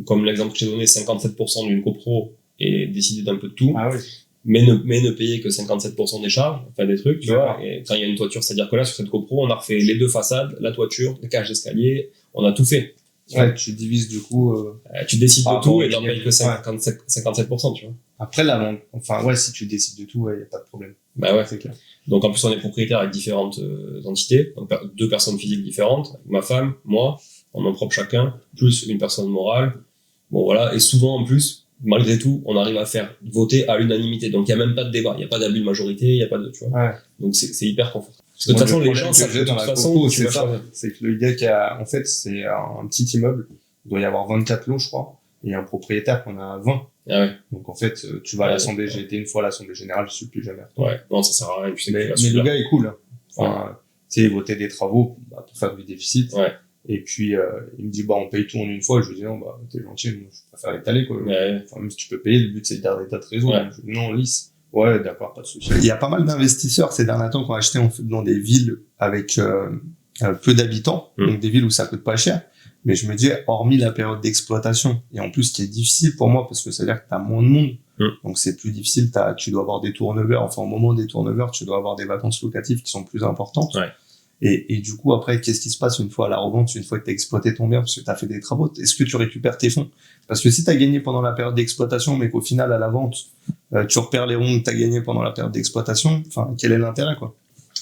Speaker 2: comme l'exemple que j'ai donné, 57% d'une copro et décider d'un peu de tout.
Speaker 1: Ah oui.
Speaker 2: Mais ne payer que 57% des charges, des trucs, tu vois. Et quand il y a une toiture, c'est-à-dire que là, sur cette copro, on a refait les 2 façades, la toiture, les cages d'escalier, on a tout fait.
Speaker 1: Ouais, tu divises du coup...
Speaker 2: tu décides de tout et t'en payes que 57%, tu vois.
Speaker 1: Après, si tu décides de tout, y a pas de problème.
Speaker 2: Bah ouais.
Speaker 1: C'est clair.
Speaker 2: Donc en plus, on est propriétaire avec différentes entités, donc 2 personnes physiques différentes, ma femme, moi, en nom propre chacun, plus une personne morale. Bon voilà, et souvent en plus, malgré tout, on arrive à faire voter à l'unanimité. Donc il y a même pas de débat, il y a pas d'abus de majorité, il y a pas de, tu vois.
Speaker 1: Ouais.
Speaker 2: Donc c'est hyper confortable. Parce que de toute façon, les gens savent que de toute façon,
Speaker 1: c'est ça. C'est que le gars qui a, en fait, c'est un petit immeuble, il doit y avoir 24 lots, je crois, et un propriétaire qu'on a 20.
Speaker 2: Ah ouais.
Speaker 1: Donc en fait, tu vas à l'assemblée, j'ai été une fois à l'assemblée générale, je suis plus jamais.
Speaker 2: Ouais, non, ça sert à rien.
Speaker 1: Mais le gars est cool. Enfin, tu sais, voter des travaux pour faire du déficit.
Speaker 2: Ouais.
Speaker 1: Et puis il me dit on paye tout en une fois. Je lui dis non, t'es gentil, moi, je préfère l'étaler quoi.
Speaker 2: Ouais.
Speaker 1: Enfin, même si tu peux payer, le but c'est de garder ta trésor.
Speaker 2: Ouais.
Speaker 1: Je dis, non, lisse. Ouais, d'accord, pas de souci. Il y a pas mal d'investisseurs ces derniers temps qui ont acheté en fait dans des villes avec peu d'habitants, donc des villes où ça coûte pas cher. Mais je me dis, hormis la période d'exploitation, et en plus ce qui est difficile pour moi parce que ça veut dire que t'as moins de monde, donc c'est plus difficile. Tu dois avoir des turnovers. Enfin, au moment des turnovers, tu dois avoir des vacances locatives qui sont plus importantes.
Speaker 2: Ouais.
Speaker 1: Et du coup, après, qu'est-ce qui se passe une fois à la revente, une fois que t'as exploité ton bien, parce que t'as fait des travaux? Est-ce que tu récupères tes fonds? Parce que si t'as gagné pendant la période d'exploitation, mais qu'au final, à la vente, tu repères les ronds que t'as gagné pendant la période d'exploitation, enfin, quel est l'intérêt, quoi?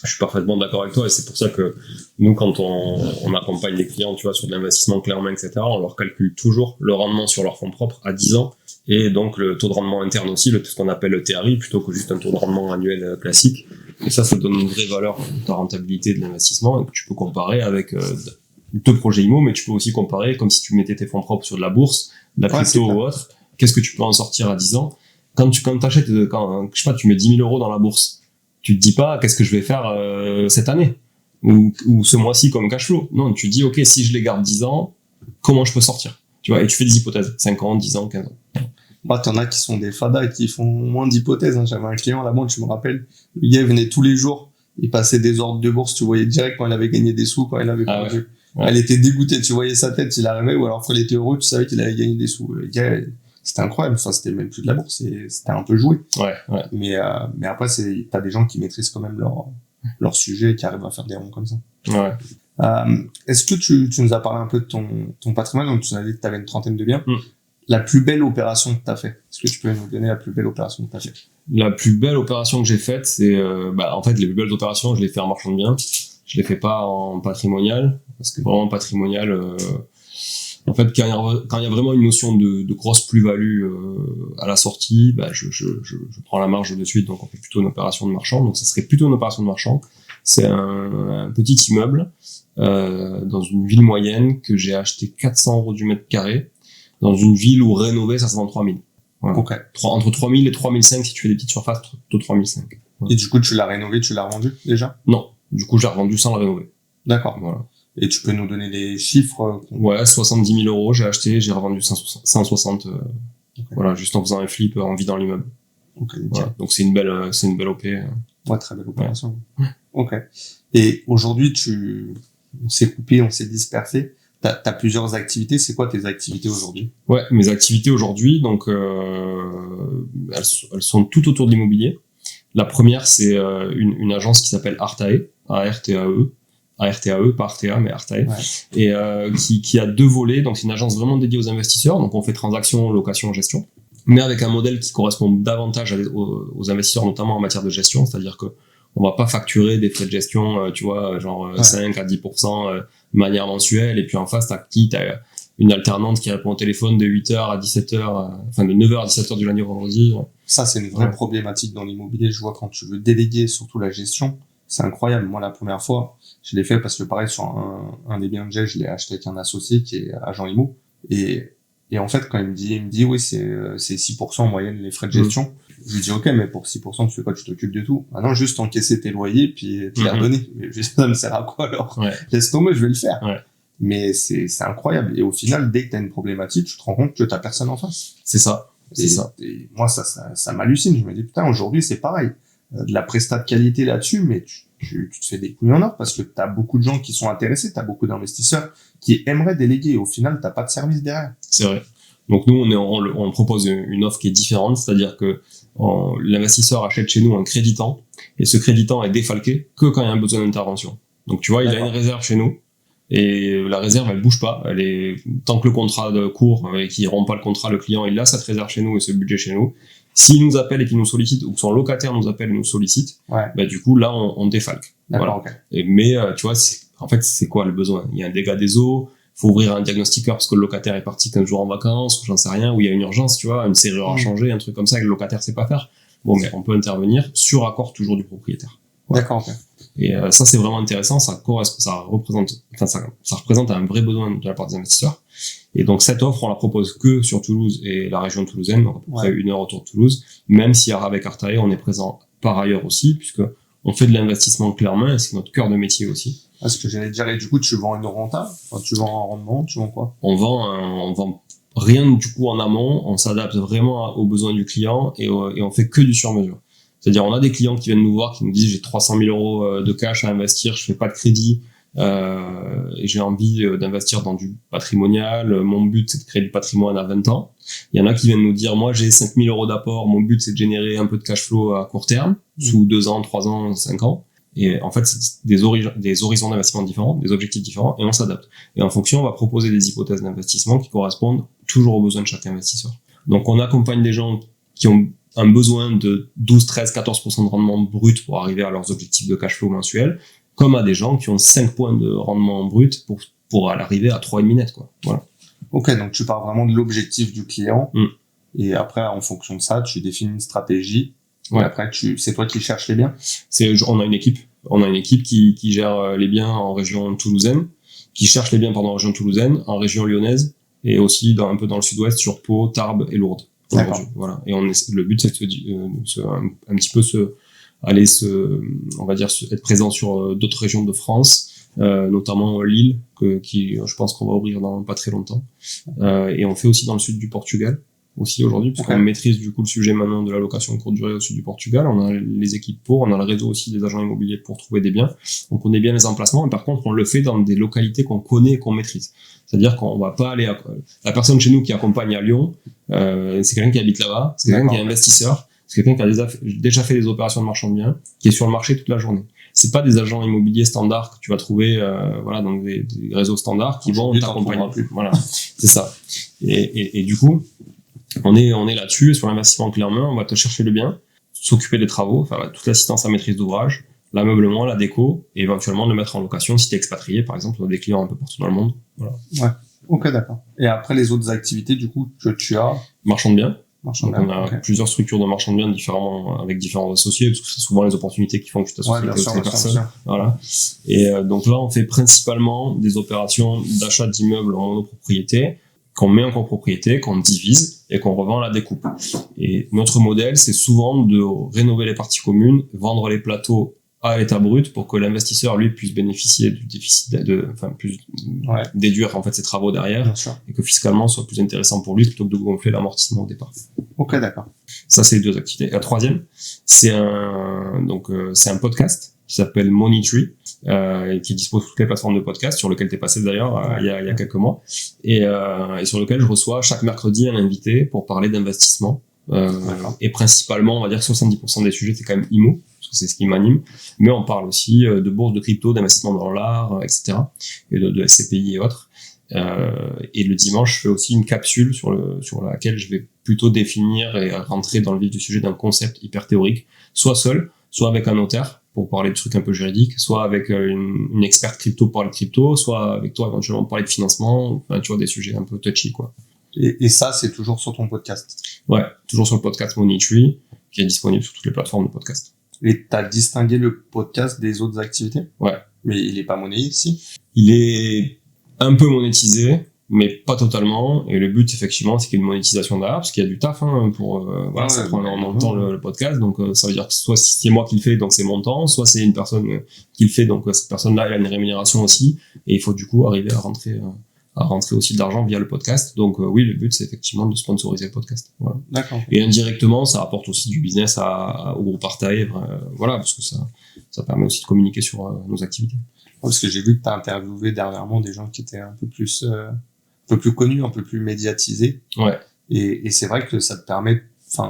Speaker 2: Je suis parfaitement d'accord avec toi, et c'est pour ça que nous, quand on accompagne les clients, tu vois, sur de l'investissement clairement, etc., on leur calcule toujours le rendement sur leurs fonds propres à 10 ans, et donc le taux de rendement interne aussi, ce qu'on appelle le TRI, plutôt que juste un taux de rendement annuel classique. Et ça donne une vraie valeur de rentabilité de l'investissement, et que tu peux comparer avec 2 projets IMO, mais tu peux aussi comparer comme si tu mettais tes fonds propres sur de la bourse, de la crypto ou autre. Qu'est-ce que tu peux en sortir à 10 ans? Quand t'achètes, je sais pas, tu mets 10 000 euros dans la bourse, tu te dis pas qu'est-ce que je vais faire cette année ou ce mois-ci comme cash flow. Non, tu te dis ok, si je les garde 10 ans, comment je peux sortir, tu vois, et tu fais des hypothèses, 5 ans, 10 ans, 15 ans.
Speaker 1: Bah, t'en as qui sont des fadas et qui font moins d'hypothèses, hein. J'avais un client à la banque, je me rappelle, le gars venait tous les jours, il passait des ordres de bourse, tu voyais direct quand il avait gagné des sous, quand il avait perdu. Ouais. Elle était dégoûtée, tu voyais sa tête, il arrivait, ou alors quand il était heureux, tu savais qu'il avait gagné des sous. Le gars, c'était incroyable, enfin, c'était même plus de la bourse, c'était un peu joué.
Speaker 2: Ouais.
Speaker 1: Mais après, t'as des gens qui maîtrisent quand même leur sujet et qui arrivent à faire des ronds comme ça.
Speaker 2: Ouais.
Speaker 1: Est-ce que tu nous as parlé un peu de ton patrimoine, donc tu nous as dit que t'avais une 30aine de biens. La plus belle opération que t'as fait? Est-ce que tu peux nous donner la plus belle opération que t'as fait?
Speaker 2: La plus belle opération que j'ai faite, c'est, en fait, les plus belles opérations, je les fais en marchand de biens. Je les fais pas en patrimonial, parce que vraiment patrimonial, en fait, quand il y a vraiment une notion de grosse plus-value à la sortie, je prends la marge de suite, donc on fait plutôt une opération de marchand. Donc ça serait plutôt une opération de marchand. C'est un petit immeuble dans une ville moyenne que j'ai acheté 400 € du mètre carré, dans une ville où rénover ça se vend 3000. Voilà.
Speaker 1: Ok.
Speaker 2: Entre 3000 et 3005 si tu fais des petites surfaces, de 3005.
Speaker 1: Ouais. Et du coup, tu l'as rénové, tu l'as revendu déjà?
Speaker 2: Non. Du coup, j'ai revendu sans le rénover.
Speaker 1: D'accord.
Speaker 2: Voilà.
Speaker 1: Et tu peux nous donner des chiffres?
Speaker 2: Ouais, 70 000 euros, j'ai acheté, j'ai revendu 160, okay. Voilà, juste en faisant un flip en vidant l'immeuble.
Speaker 1: Ok,
Speaker 2: voilà. Donc c'est une belle OP.
Speaker 1: Ouais, très belle opération. Ouais. Ok. Et aujourd'hui, on s'est coupé, on s'est dispersé. T'as plusieurs activités. C'est quoi tes activités aujourd'hui?
Speaker 2: Ouais, mes activités aujourd'hui, donc elles sont tout autour de l'immobilier. La première, c'est une agence qui s'appelle Artae, A-R-T-A-E, pas Artea, mais Artae, ouais. Et qui a 2 volets. Donc c'est une agence vraiment dédiée aux investisseurs. Donc on fait transactions, location, gestion, mais avec un modèle qui correspond davantage aux investisseurs, notamment en matière de gestion, c'est-à-dire que on va pas facturer des frais de gestion, tu vois, genre 5 à 10% de manière mensuelle, et puis en face, t'as une alternante qui répond au téléphone de 8h à 17h, enfin de 9h à 17h du lundi au vendredi.
Speaker 1: Ça, c'est une vraie problématique dans l'immobilier. Je vois quand tu veux déléguer surtout la gestion, c'est incroyable. Moi, la première fois, je l'ai fait parce que pareil, sur un des biens que j'ai, je l'ai acheté avec un associé qui est agent IMO. Et en fait, quand il me dit, oui, c'est 6% en moyenne les frais de gestion. Je lui dis, ok, mais pour 6%, tu fais quoi? Tu t'occupes de tout? Ah non, juste encaisser tes loyers, puis te les redonner. Ça me sert à quoi, alors? Laisse tomber, je vais le faire. Mais c'est incroyable. Et au final, dès que t'as une problématique, tu te rends compte que t'as personne en face.
Speaker 2: C'est ça.
Speaker 1: Et moi, ça m'hallucine. Je me dis, putain, aujourd'hui, c'est pareil. De la prestat de qualité là-dessus, mais tu te fais des couilles en or parce que t'as beaucoup de gens qui sont intéressés, t'as beaucoup d'investisseurs qui aimeraient déléguer. Et au final, t'as pas de service derrière.
Speaker 2: C'est vrai. Donc nous, on propose une offre qui est différente, c'est-à-dire que l'investisseur achète chez nous un créditant, et ce créditant est défalqué que quand il y a un besoin d'intervention. Donc tu vois, il a une réserve chez nous, et la réserve, elle bouge pas. Elle est, tant que le contrat court et qu'il rompt pas le contrat, le client, il a cette réserve chez nous et ce budget chez nous. S'il nous appelle et qu'il nous sollicite, ou que son locataire nous appelle et nous sollicite, bah du coup là on défalque.
Speaker 1: D'accord,
Speaker 2: voilà. Okay. Mais tu vois, en fait c'est quoi le besoin? Il y a un dégât des eaux, faut ouvrir un diagnostiqueur parce que le locataire est parti 15 jours en vacances, ou j'en sais rien, ou il y a une urgence, tu vois, une serrure à changer, un truc comme ça que le locataire sait pas faire. Bon, mais on peut intervenir sur accord toujours du propriétaire.
Speaker 1: Voilà. D'accord, ok.
Speaker 2: Et ça c'est vraiment intéressant, ça représente un vrai besoin de la part des investisseurs. Et donc cette offre, on la propose que sur Toulouse et la région toulousaine, donc à peu près 1 heure autour de Toulouse, même si avec Artae, on est présent par ailleurs aussi, puisque on fait de l'investissement clairement, et c'est notre cœur de métier aussi.
Speaker 1: Ah, ce que j'allais dire, et du coup, tu vends une renta, enfin, tu vends un rendement, tu vends quoi?
Speaker 2: On vend rien du coup en amont, on s'adapte vraiment aux besoins du client, et on fait que du sur-mesure. C'est-à-dire, on a des clients qui viennent nous voir, qui nous disent j'ai 300 000 euros de cash à investir, je fais pas de crédit, et j'ai envie d'investir dans du patrimonial, mon but c'est de créer du patrimoine à 20 ans. Il y en a qui viennent nous dire moi j'ai 5 000 euros d'apport, mon but c'est de générer un peu de cash flow à court terme, sous 2 ans, 3 ans, 5 ans. Et en fait, c'est des horizons d'investissement différents, des objectifs différents, et on s'adapte. Et en fonction, on va proposer des hypothèses d'investissement qui correspondent toujours aux besoins de chaque investisseur. Donc, on accompagne des gens qui ont un besoin de 12, 13, 14% de rendement brut pour arriver à leurs objectifs de cash flow mensuel, comme à des gens qui ont 5 points de rendement brut pour arriver à 3,5 net, quoi. Voilà.
Speaker 1: Ok, donc tu pars vraiment de l'objectif du client, et après, en fonction de ça, tu définis une stratégie. Ouais. Et après, c'est toi qui cherches les biens?
Speaker 2: On a une équipe qui gère les biens en région toulousaine, qui cherche les biens en région toulousaine, en région lyonnaise, et aussi un peu dans le sud-ouest sur Pau, Tarbes et Lourdes.
Speaker 1: D'accord.
Speaker 2: Voilà. Et le but, c'est un petit peu on va dire, être présent sur d'autres régions de France, notamment Lille, qui, je pense qu'on va ouvrir dans pas très longtemps. Et on fait aussi dans le sud du Portugal, aussi aujourd'hui, puisqu'on maîtrise du coup le sujet maintenant de la location courte durée au sud du Portugal. On a les équipes on a le réseau aussi des agents immobiliers pour trouver des biens. On connaît bien les emplacements, et par contre, on le fait dans des localités qu'on connaît et qu'on maîtrise. C'est-à-dire qu'on va pas aller la personne chez nous qui accompagne à Lyon, c'est quelqu'un qui habite là-bas, c'est quelqu'un qui est investisseur, c'est quelqu'un qui a déjà fait des opérations de marchand de biens, qui est sur le marché toute la journée. C'est pas des agents immobiliers standards que tu vas trouver, voilà, dans des réseaux standards qui vont t'accompagner. Voilà. C'est ça. Et du coup, on est là-dessus, sur l'investissement clairement, on va te chercher le bien, s'occuper des travaux, enfin, toute l'assistance à maîtrise d'ouvrage, l'ameublement, la déco, et éventuellement le mettre en location si t'es expatrié, par exemple, on a des clients un peu partout dans le monde. Voilà.
Speaker 1: Ouais. Ok, d'accord. Et après, les autres activités, du coup, que tu as?
Speaker 2: Marchand de biens.
Speaker 1: On a
Speaker 2: plusieurs structures de marchand de biens avec différents associés, parce que c'est souvent les opportunités qui font que tu t'associes avec ces personnes. Voilà. Et donc là, on fait principalement des opérations d'achat d'immeubles en monopropriété, qu'on met en copropriété, qu'on divise et qu'on revend à la découpe. Et notre modèle, c'est souvent de rénover les parties communes, vendre les plateaux à l'état brut pour que l'investisseur lui puisse bénéficier du déficit plus déduire en fait ses travaux derrière et que fiscalement soit plus intéressant pour lui plutôt que de gonfler l'amortissement au départ.
Speaker 1: Ok, d'accord.
Speaker 2: Ça c'est les deux activités. La troisième, c'est un podcast qui s'appelle Money Tree et qui dispose de toutes les plateformes de podcast sur lequel tu es passé d'ailleurs il y a quelques mois et sur lequel je reçois chaque mercredi un invité pour parler d'investissement et principalement on va dire 70% des sujets c'est quand même IMO parce que c'est ce qui m'anime, mais on parle aussi de bourse, de crypto, d'investissement dans l'art, etc. et de SCPI et autres. Et le dimanche, je fais aussi une capsule sur laquelle je vais plutôt définir et rentrer dans le vif du sujet d'un concept hyper théorique, soit seul, soit avec un notaire pour parler de trucs un peu juridiques, soit avec une experte crypto pour parler de crypto, soit avec toi éventuellement pour parler de financement, enfin, tu vois, des sujets un peu touchy, quoi.
Speaker 1: Et ça, c'est toujours sur ton podcast?
Speaker 2: Ouais, toujours sur le podcast Money Tree, qui est disponible sur toutes les plateformes de podcast.
Speaker 1: Et t'as distingué le podcast des autres activités?
Speaker 2: Ouais.
Speaker 1: Mais il est pas monnayé ici?
Speaker 2: Il est un peu monétisé, mais pas totalement. Et le but, effectivement, c'est qu'il y ait une monétisation derrière, parce qu'il y a du taf, ça prend énormément de temps le podcast. Donc, ça veut dire que soit c'est moi qui le fais, donc c'est mon temps, soit c'est une personne qui le fait, donc cette personne-là, elle a une rémunération aussi. Et il faut du coup arriver à rentrer aussi de l'argent via le podcast. Donc oui, le but c'est effectivement de sponsoriser le podcast. Voilà.
Speaker 1: D'accord.
Speaker 2: Et indirectement, ça apporte aussi du business au groupe Artae, parce que ça permet aussi de communiquer sur nos activités.
Speaker 1: Parce que j'ai vu que tu as interviewé dernièrement des gens qui étaient un peu plus connus, un peu plus médiatisés.
Speaker 2: Ouais.
Speaker 1: Et c'est vrai que ça te permet,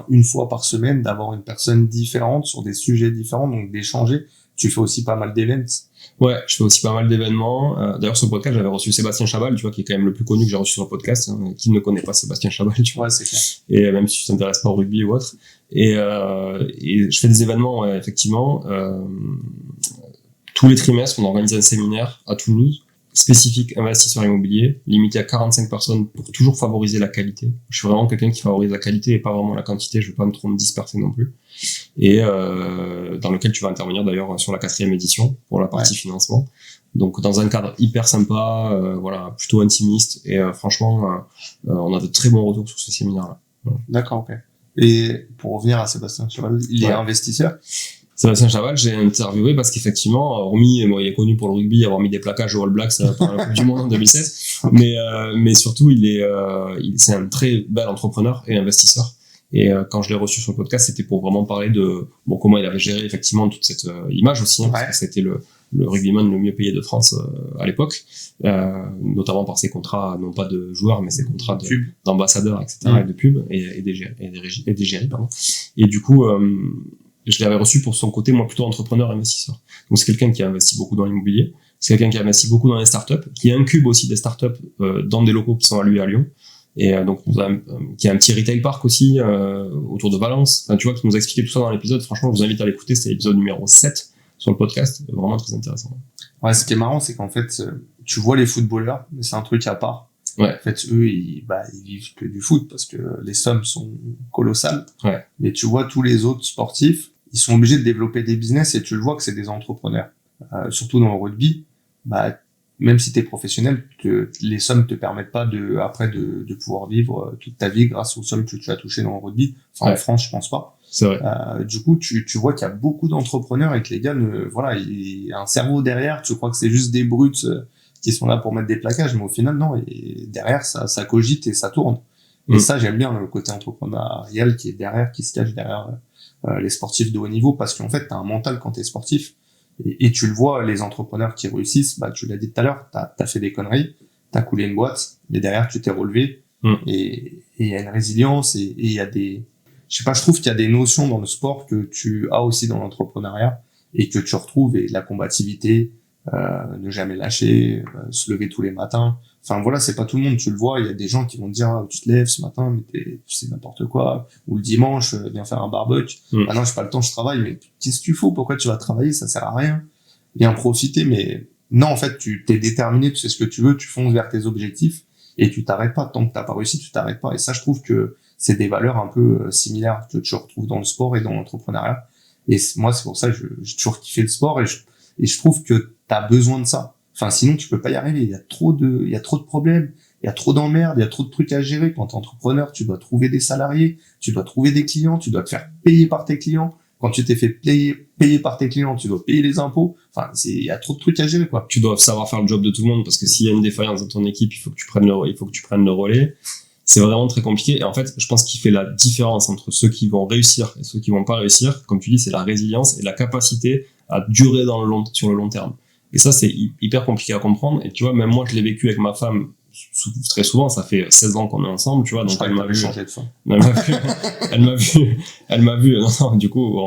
Speaker 1: une fois par semaine, d'avoir une personne différente sur des sujets différents, donc d'échanger. Tu fais aussi pas mal d'événements.
Speaker 2: Ouais, je fais aussi pas mal d'événements. D'ailleurs, sur le podcast, j'avais reçu Sébastien Chabal, tu vois, qui est quand même le plus connu que j'ai reçu sur le podcast. Qui ne connaît pas Sébastien Chabal, tu vois.
Speaker 1: Ouais, c'est clair.
Speaker 2: Et même si tu t'intéresses pas au rugby ou autre. Et je fais des événements, ouais, effectivement. Tous les trimestres, on organise un séminaire à Toulouse, spécifique investisseur immobilier, limité à 45 personnes pour toujours favoriser la qualité. Je suis vraiment quelqu'un qui favorise la qualité et pas vraiment la quantité. Je veux pas me trop me disperser non plus. Et dans lequel tu vas intervenir d'ailleurs sur la 4e édition pour la partie financement. Donc dans un cadre hyper sympa, plutôt intimiste et franchement, on a de très bons retours sur ce séminaire-là. Voilà.
Speaker 1: D'accord, ok. Et pour revenir à Sébastien Chaval, il est investisseur?
Speaker 2: Sébastien Chaval, j'ai interviewé parce qu'effectivement, hormis, il est connu pour le rugby, avoir mis des plaquages aux All Blacks pendant la Coupe du Monde en 2016, mais surtout, c'est un très bel entrepreneur et investisseur. Et quand je l'ai reçu sur le podcast, c'était pour vraiment parler de comment il avait géré effectivement toute cette image aussi, parce que c'était le rugbyman le mieux payé de France à l'époque, notamment par ses contrats, non pas de joueurs, mais ses contrats d'ambassadeurs, etc., et de pub, et d'égérie, pardon. Et du coup, je l'avais reçu pour son côté, moi, plutôt entrepreneur et investisseur. Donc, c'est quelqu'un qui a investi beaucoup dans l'immobilier. C'est quelqu'un qui a investi beaucoup dans les startups, qui incube aussi des startups dans des locaux qui sont à lui à Lyon. Et donc, qui a un petit retail park aussi autour de Valence. Enfin, tu vois, qui nous a expliqué tout ça dans l'épisode. Franchement, je vous invite à l'écouter. C'est l'épisode numéro 7 sur le podcast. Vraiment très intéressant.
Speaker 1: Ouais, ce qui est marrant, c'est qu'en fait, tu vois les footballeurs, mais c'est un truc à part.
Speaker 2: Ouais.
Speaker 1: En fait, eux, ils vivent que du foot parce que les sommes sont colossales.
Speaker 2: Ouais.
Speaker 1: Mais tu vois tous les autres sportifs, ils sont obligés de développer des business et tu le vois que c'est des entrepreneurs. Surtout dans le rugby, même si t'es professionnel, les sommes te permettent pas de pouvoir vivre toute ta vie grâce aux sommes que tu as touchées dans le rugby. En France, je pense pas.
Speaker 2: C'est vrai.
Speaker 1: Du coup, tu vois qu'il y a beaucoup d'entrepreneurs et que les gars, il y a un cerveau derrière. Tu crois que c'est juste des brutes qui sont là pour mettre des plaquages, mais au final, non. Et derrière, ça cogite et ça tourne. Et ça, j'aime bien le côté entrepreneurial qui est derrière, qui se cache derrière les sportifs de haut niveau, parce qu'en fait, t'as un mental quand t'es sportif. Et tu le vois, les entrepreneurs qui réussissent, tu l'as dit tout à l'heure, t'as fait des conneries, t'as coulé une boîte, mais derrière, tu t'es relevé. Et il y a une résilience et il y a je trouve qu'il y a des notions dans le sport que tu as aussi dans l'entrepreneuriat et que tu retrouves, et la combativité, ne jamais lâcher, se lever tous les matins. Enfin voilà, c'est pas tout le monde, tu le vois, il y a des gens qui vont te dire tu te lèves ce matin mais c'est n'importe quoi, ou le dimanche viens faire un barbecue. Ah non, j'ai pas le temps, je travaille. Mais qu'est-ce que tu fais? Pourquoi tu vas travailler? Ça sert à rien. Viens profiter. Mais non, en fait, tu t'es déterminé, tu sais ce que tu veux, tu fonces vers tes objectifs et tu t'arrêtes pas. Tant que t'as pas réussi, tu t'arrêtes pas. Et ça, je trouve que c'est des valeurs un peu similaires que tu retrouves dans le sport et dans l'entrepreneuriat. Et moi, c'est pour ça que j'ai toujours kiffé le sport et je trouve que t'as besoin de ça. Enfin, sinon, tu peux pas y arriver. Il y a trop de problèmes. il y a trop d'emmerdes, il y a trop de trucs à gérer. Quand t'es entrepreneur, tu dois trouver des salariés, tu dois trouver des clients, tu dois te faire payer par tes clients. Quand tu t'es fait payer par tes clients, tu dois payer les impôts. Enfin, il y a trop de trucs à gérer, quoi.
Speaker 2: Tu dois savoir faire le job de tout le monde, parce que s'il y a une défaillance dans ton équipe, il faut que tu prennes le relais. C'est vraiment très compliqué. Et en fait, je pense qu'il fait la différence entre ceux qui vont réussir et ceux qui vont pas réussir. Comme tu dis, c'est la résilience et la capacité à durer sur le long terme. Et ça, c'est hyper compliqué à comprendre. Et tu vois, même moi, je l'ai vécu avec ma femme très souvent. Ça fait 16 ans qu'on est ensemble, tu vois. Donc, elle m'a vu. Elle m'a vu. Non, du coup,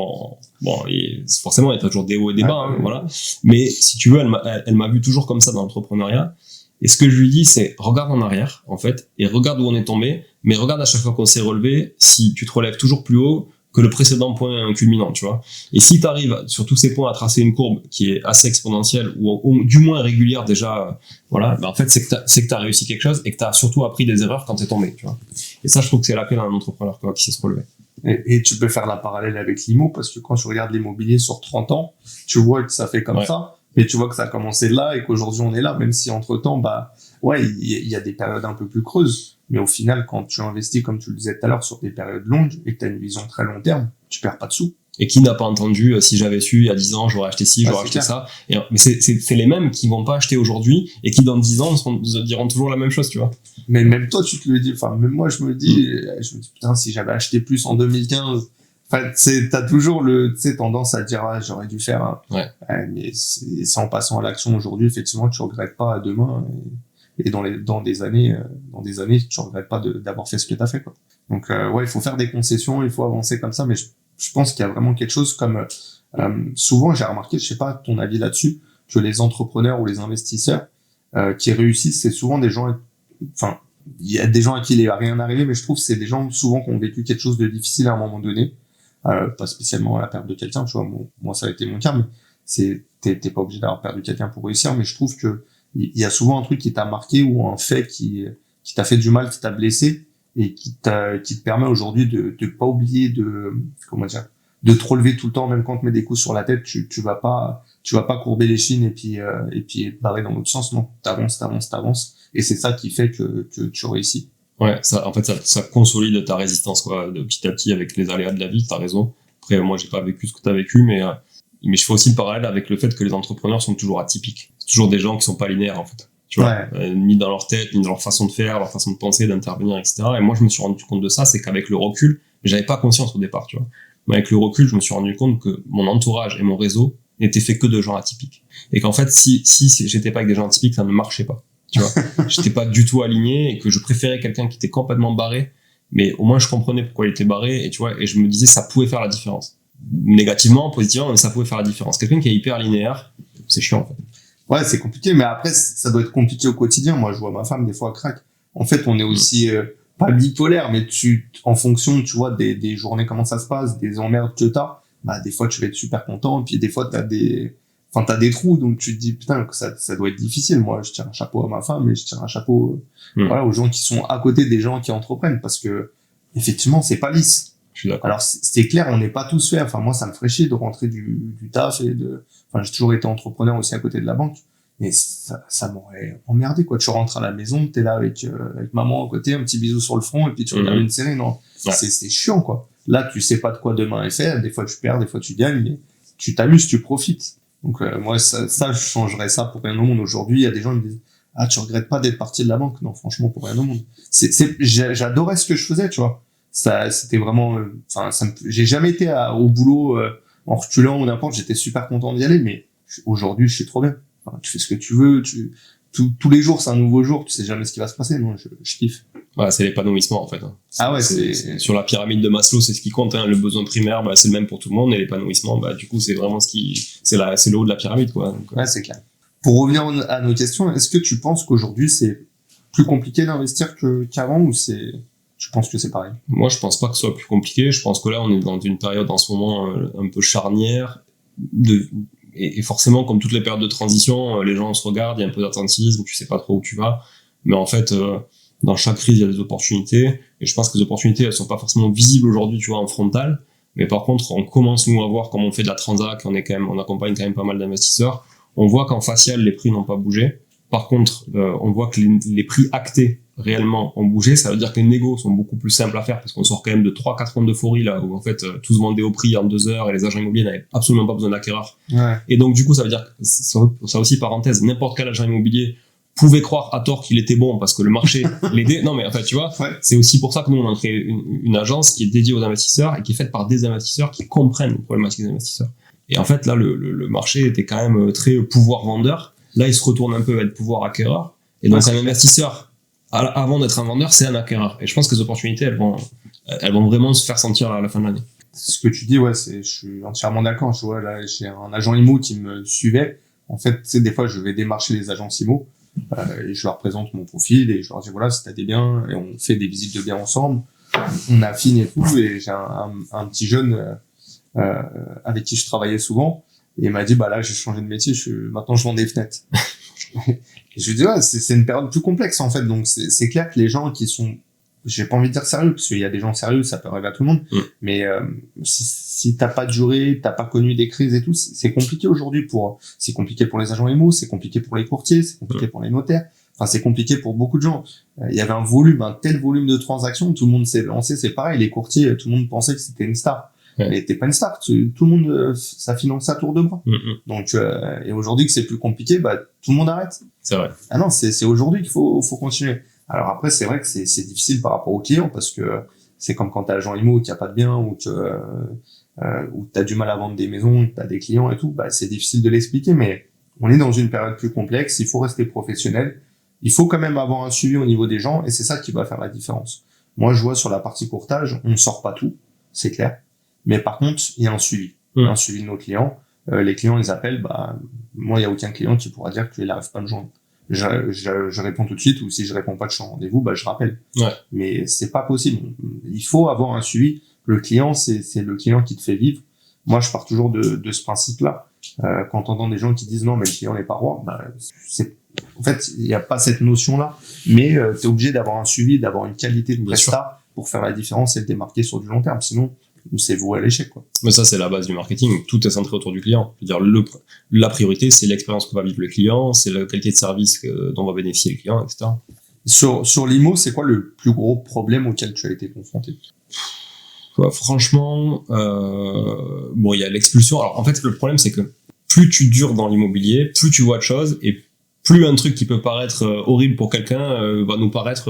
Speaker 2: forcément, il y a toujours des hauts et des bas, voilà. Mais si tu veux, elle m'a vu toujours comme ça dans l'entrepreneuriat. Et ce que je lui dis, c'est regarde en arrière, en fait, et regarde où on est tombé, mais regarde à chaque fois qu'on s'est relevé, si tu te relèves toujours plus haut que le précédent point culminant, tu vois. Et si tu arrives sur tous ces points à tracer une courbe qui est assez exponentielle, ou du moins régulière déjà, voilà, en fait, c'est que t'as réussi quelque chose et que t'as surtout appris des erreurs quand t'es tombé, tu vois. Et ça, je trouve que c'est la clé d'un entrepreneur, quoi, qui sait se relever.
Speaker 1: Et tu peux faire la parallèle avec l'IMO, parce que quand tu regardes l'immobilier sur 30 ans, tu vois que ça fait comme ça. Mais tu vois que ça a commencé là et qu'aujourd'hui on est là, même si entre-temps, il y a des périodes un peu plus creuses. Mais au final, quand tu investis, comme tu le disais tout à l'heure, sur des périodes longues et que tu as une vision très long terme, tu perds pas de sous.
Speaker 2: Et qui n'a pas entendu, si j'avais su il y a 10 ans, j'aurais acheté ci, j'aurais acheté ça. Mais c'est les mêmes qui vont pas acheter aujourd'hui et qui dans 10 ans diront toujours la même chose, tu vois.
Speaker 1: Mais même toi, tu te le dis, enfin, même moi, je me dis, putain, si j'avais acheté plus en 2015, enfin, t'as toujours tendance à dire, j'aurais dû faire, mais c'est en passant à l'action aujourd'hui, effectivement, tu regrettes pas demain, et dans des années, tu regrettes pas d'avoir fait ce que t'as fait, quoi. Donc, il faut faire des concessions, il faut avancer comme ça, mais je pense qu'il y a vraiment quelque chose comme, souvent, j'ai remarqué, je sais pas ton avis là-dessus, que les entrepreneurs ou les investisseurs, qui réussissent, c'est souvent des gens, enfin, il y a des gens à qui il est rien arrivé, mais je trouve que c'est des gens souvent qui ont vécu quelque chose de difficile à un moment donné. Pas spécialement à la perte de quelqu'un, tu vois, moi ça a été mon cas, mais t'es pas obligé d'avoir perdu quelqu'un pour réussir, mais je trouve que il y a souvent un truc qui t'a marqué ou un fait qui t'a fait du mal, qui t'a blessé et qui te permet aujourd'hui de pas oublier de te relever tout le temps, même quand tu mets des coups sur la tête, tu vas pas courber les chines et puis te barrer dans l'autre sens, non, t'avances et c'est ça qui fait que tu réussis.
Speaker 2: Ouais, ça consolide ta résistance, quoi, de petit à petit avec les aléas de la vie, t'as raison. Après, moi, j'ai pas vécu ce que t'as vécu, mais je fais aussi le parallèle avec le fait que les entrepreneurs sont toujours atypiques. C'est toujours des gens qui sont pas linéaires, en fait. Tu vois, ni dans leur tête, ni dans leur façon de faire, leur façon de penser, d'intervenir, etc. Et moi, je me suis rendu compte de ça, c'est qu'avec le recul, j'avais pas conscience au départ, tu vois. Mais avec le recul, je me suis rendu compte que mon entourage et mon réseau n'étaient faits que de gens atypiques. Et qu'en fait, si j'étais pas avec des gens atypiques, ça ne marchait pas. Tu vois, j'étais pas du tout aligné et que je préférais quelqu'un qui était complètement barré, mais au moins je comprenais pourquoi il était barré et tu vois, et je me disais ça pouvait faire la différence. Négativement, positivement, mais ça pouvait faire la différence. Quelqu'un qui est hyper linéaire, c'est chiant, en fait.
Speaker 1: Ouais, c'est compliqué, mais après, ça doit être compliqué au quotidien. Moi, je vois ma femme, des fois, craque. En fait, on est aussi, pas bipolaire, mais en fonction, tu vois, des journées, comment ça se passe, des emmerdes que t'as, des fois, tu vas être super content, et puis des fois, t'as des trous, donc tu te dis, putain, que ça doit être difficile. Moi, je tire un chapeau à ma femme, et je tire un chapeau, voilà, aux gens qui sont à côté des gens qui entreprennent, parce que, effectivement, c'est pas lisse.
Speaker 2: Je suis d'accord.
Speaker 1: Alors, c'est clair, on n'est pas tous faits. Enfin, moi, ça me ferait chier de rentrer du taf enfin, j'ai toujours été entrepreneur aussi à côté de la banque. Mais ça m'aurait emmerdé, quoi. Tu rentres à la maison, t'es là avec maman à côté, un petit bisou sur le front, et puis tu regardes une série, non. Ouais. C'est chiant, quoi. Là, tu sais pas de quoi demain est fait. Des fois, tu perds, des fois, tu gagnes, mais tu t'amuses, tu profites. Donc, moi, ça, je changerais ça pour rien au monde. Aujourd'hui, il y a des gens qui me disent, tu regrettes pas d'être parti de la banque? Non, franchement, pour rien au monde. J'adorais ce que je faisais, tu vois. C'était vraiment, j'ai jamais été au boulot, en reculant ou n'importe, j'étais super content d'y aller, mais aujourd'hui, je suis trop bien. Enfin, tu fais ce que tu veux, tous les jours, c'est un nouveau jour, tu sais jamais ce qui va se passer, non, je kiffe.
Speaker 2: Ouais, c'est l'épanouissement, en fait.
Speaker 1: C'est
Speaker 2: sur la pyramide de Maslow, c'est ce qui compte, hein. Le besoin primaire, c'est le même pour tout le monde, et l'épanouissement, du coup, c'est vraiment c'est le haut de la pyramide, quoi. Donc,
Speaker 1: ouais, c'est clair. Pour revenir à nos questions, est-ce que tu penses qu'aujourd'hui, c'est plus compliqué d'investir qu'avant, ou tu penses que c'est pareil?
Speaker 2: Moi, je pense pas que ce soit plus compliqué. Je pense que là, on est dans une période en ce moment un peu charnière. Et forcément, comme toutes les périodes de transition, les gens se regardent, il y a un peu d'attentisme, tu sais pas trop où tu vas. Mais en fait, dans chaque crise, il y a des opportunités. Et je pense que les opportunités, elles sont pas forcément visibles aujourd'hui, tu vois, en frontal. Mais par contre, on commence, nous, à voir comment on fait de la transac, on accompagne quand même pas mal d'investisseurs. On voit qu'en facial, les prix n'ont pas bougé. Par contre, on voit que les prix actés réellement ont bougé, ça veut dire que les négos sont beaucoup plus simples à faire parce qu'on sort quand même de 3-4 rondes d'euphorie là où en fait tout se vendait au prix en 2 heures et les agents immobiliers n'avaient absolument pas besoin d'acquéreurs.
Speaker 1: Ouais.
Speaker 2: Et donc du coup ça veut dire que ça aussi parenthèse, n'importe quel agent immobilier pouvait croire à tort qu'il était bon parce que le marché l'aidait. Non mais en fait tu vois, c'est aussi pour ça que nous on a créé une agence qui est dédiée aux investisseurs et qui est faite par des investisseurs qui comprennent les problématiques des investisseurs. Et en fait là le marché était quand même très pouvoir vendeur. Là il se retourne un peu à être pouvoir acquéreur. Et donc un investisseur avant d'être un vendeur, c'est un acquéreur. Et je pense que les opportunités, elles vont vraiment se faire sentir à la fin de l'année.
Speaker 1: Ce que tu dis, ouais, je suis entièrement d'accord. Je vois, là, j'ai un agent IMO qui me suivait. En fait, tu sais, des fois, je vais démarcher les agents IMO, et je leur présente mon profil et je leur dis, voilà, si t'as des biens, et on fait des visites de biens ensemble. On affine et tout. Et j'ai un petit jeune, avec qui je travaillais souvent. Et il m'a dit, bah là, j'ai changé de métier, maintenant je vends des fenêtres. Et je lui dis, ouais, c'est une période plus complexe, en fait. Donc, c'est clair que les gens qui sont, j'ai pas envie de dire sérieux, parce qu'il y a des gens sérieux, ça peut arriver à tout le monde. Mais, si t'as pas duré, t'as pas connu des crises et tout, c'est compliqué aujourd'hui c'est compliqué pour les agents IMO, c'est compliqué pour les courtiers, c'est compliqué pour les notaires. Enfin, c'est compliqué pour beaucoup de gens. Il y avait un tel volume de transactions, tout le monde s'est lancé, c'est pareil, les courtiers, tout le monde pensait que c'était une star. Mais t'es pas une star, tout le monde, ça finance à tour de bras. Donc, et aujourd'hui que c'est plus compliqué, bah, tout le monde arrête.
Speaker 2: C'est vrai.
Speaker 1: Ah non, c'est aujourd'hui qu'il faut continuer. Alors après, c'est vrai que c'est difficile par rapport aux clients parce que c'est comme quand t'es agent IMO qui a pas de bien ou ou t'as du mal à vendre des maisons, t'as des clients et tout, bah, c'est difficile de l'expliquer, mais on est dans une période plus complexe, il faut rester professionnel. Il faut quand même avoir un suivi au niveau des gens et c'est ça qui va faire la différence. Moi, je vois sur la partie courtage, on ne sort pas tout, c'est clair. Mais par contre, il y a un suivi. Un suivi de nos clients. Les clients, ils appellent, bah, moi, il y a aucun client qui pourra dire qu'il n'arrive pas à me joindre. Je réponds tout de suite, ou si je réponds pas, je suis en rendez-vous, bah, je rappelle.
Speaker 2: Ouais.
Speaker 1: Mais c'est pas possible. Il faut avoir un suivi. Le client, c'est le client qui te fait vivre. Moi, je pars toujours de ce principe-là. Quand on entend des gens qui disent non, mais le client n'est pas roi, bah, en fait, il n'y a pas cette notion-là. Mais, t'es obligé d'avoir un suivi, d'avoir une qualité de prestat pour faire la différence et te démarquer sur du long terme. Sinon, c'est voué à l'échec, quoi.
Speaker 2: Mais ça, c'est la base du marketing. Tout est centré autour du client. Je veux dire, la priorité, c'est l'expérience que va vivre le client, c'est la qualité de service dont va bénéficier le client, etc.
Speaker 1: Sur l'IMO, c'est quoi le plus gros problème auquel tu as été confronté?
Speaker 2: Franchement, bon, il y a l'expulsion. Alors, en fait, le problème, c'est que plus tu dures dans l'immobilier, plus tu vois de choses et plus un truc qui peut paraître horrible pour quelqu'un va nous paraître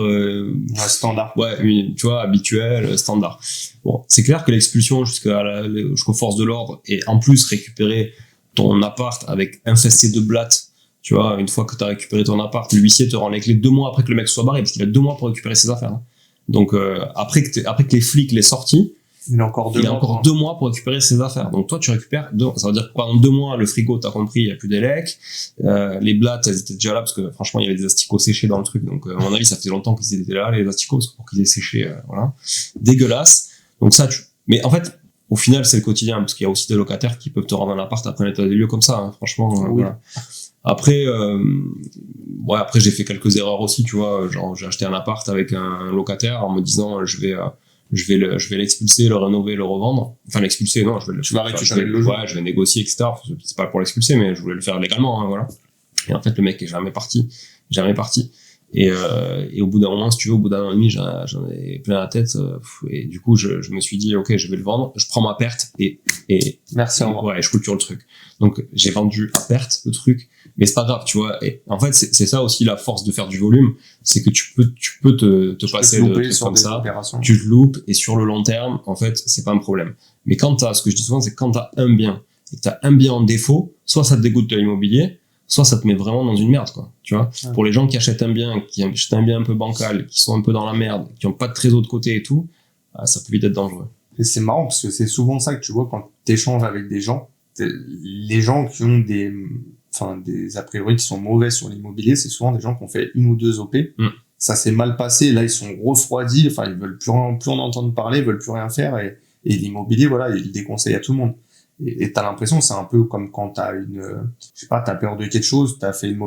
Speaker 1: standard.
Speaker 2: Ouais, tu vois, habituel, standard. Bon, c'est clair que l'expulsion jusqu'aux forces de l'ordre et en plus récupérer ton appart avec infesté de blattes, tu vois, une fois que tu as récupéré ton appart, l'huissier te rend les clés 2 mois après que le mec soit barré parce qu'il a 2 mois pour récupérer ses affaires. Hein. Donc après que les flics l'aient sorti, il a encore 2 mois pour récupérer ses affaires. Donc toi, tu récupères ça veut dire que pendant 2 mois, le frigo, t'as compris, il y a plus d'élec. Les blattes, elles étaient déjà là parce que franchement, il y avait des asticots séchés dans le truc. Donc à mon avis, ça faisait longtemps qu'ils étaient là, les asticots, pour qu'ils aient séché. Voilà, dégueulasse. Donc ça, mais en fait, au final, c'est le quotidien parce qu'il y a aussi des locataires qui peuvent te rendre un appart après un état des lieux comme ça. Hein, franchement,
Speaker 1: oui.
Speaker 2: Voilà. Après, après j'ai fait quelques erreurs aussi, tu vois. Genre, j'ai acheté un appart avec un locataire en me disant, je vais l'expulser, le rénover, le revendre. Enfin, l'expulser, non,
Speaker 1: tu vas récupérer le logement.
Speaker 2: Ouais, je vais négocier, etc. C'est pas pour l'expulser, mais je voulais le faire légalement, hein, voilà. Et en fait, le mec est jamais parti. Et au bout d'un moment, si tu veux, au bout d'un an et demi, j'en ai plein la tête. Et du coup, je me suis dit, ok, je vais le vendre. Je prends ma perte et
Speaker 1: merci.
Speaker 2: Ouais, je clôture le truc. Donc, j'ai vendu à perte le truc, mais c'est pas grave, tu vois. Et en fait, c'est ça aussi la force de faire du volume, c'est que tu peux te passer de trucs comme ça. Tu te loupes et sur le long terme, en fait, c'est pas un problème. Mais ce que je dis souvent, c'est quand t'as un bien et que t'as un bien en défaut, soit ça te dégoûte de l'immobilier, soit ça te met vraiment dans une merde, quoi. Tu vois, pour les gens qui achètent un bien, un peu bancal, qui sont un peu dans la merde, qui ont pas de trésor de côté et tout, ça peut vite être dangereux.
Speaker 1: Et c'est marrant parce que c'est souvent ça que tu vois quand t'échanges avec des gens. Les gens qui ont des a priori qui sont mauvais sur l'immobilier, c'est souvent des gens qui ont fait 1 ou 2 OP. Ça s'est mal passé, là ils sont refroidis, enfin ils veulent plus en entendre parler, ils veulent plus rien faire et l'immobilier, voilà, ils déconseillent à tout le monde. Et t'as l'impression, c'est un peu comme quand t'as t'as peur de quelque chose, t'as fait une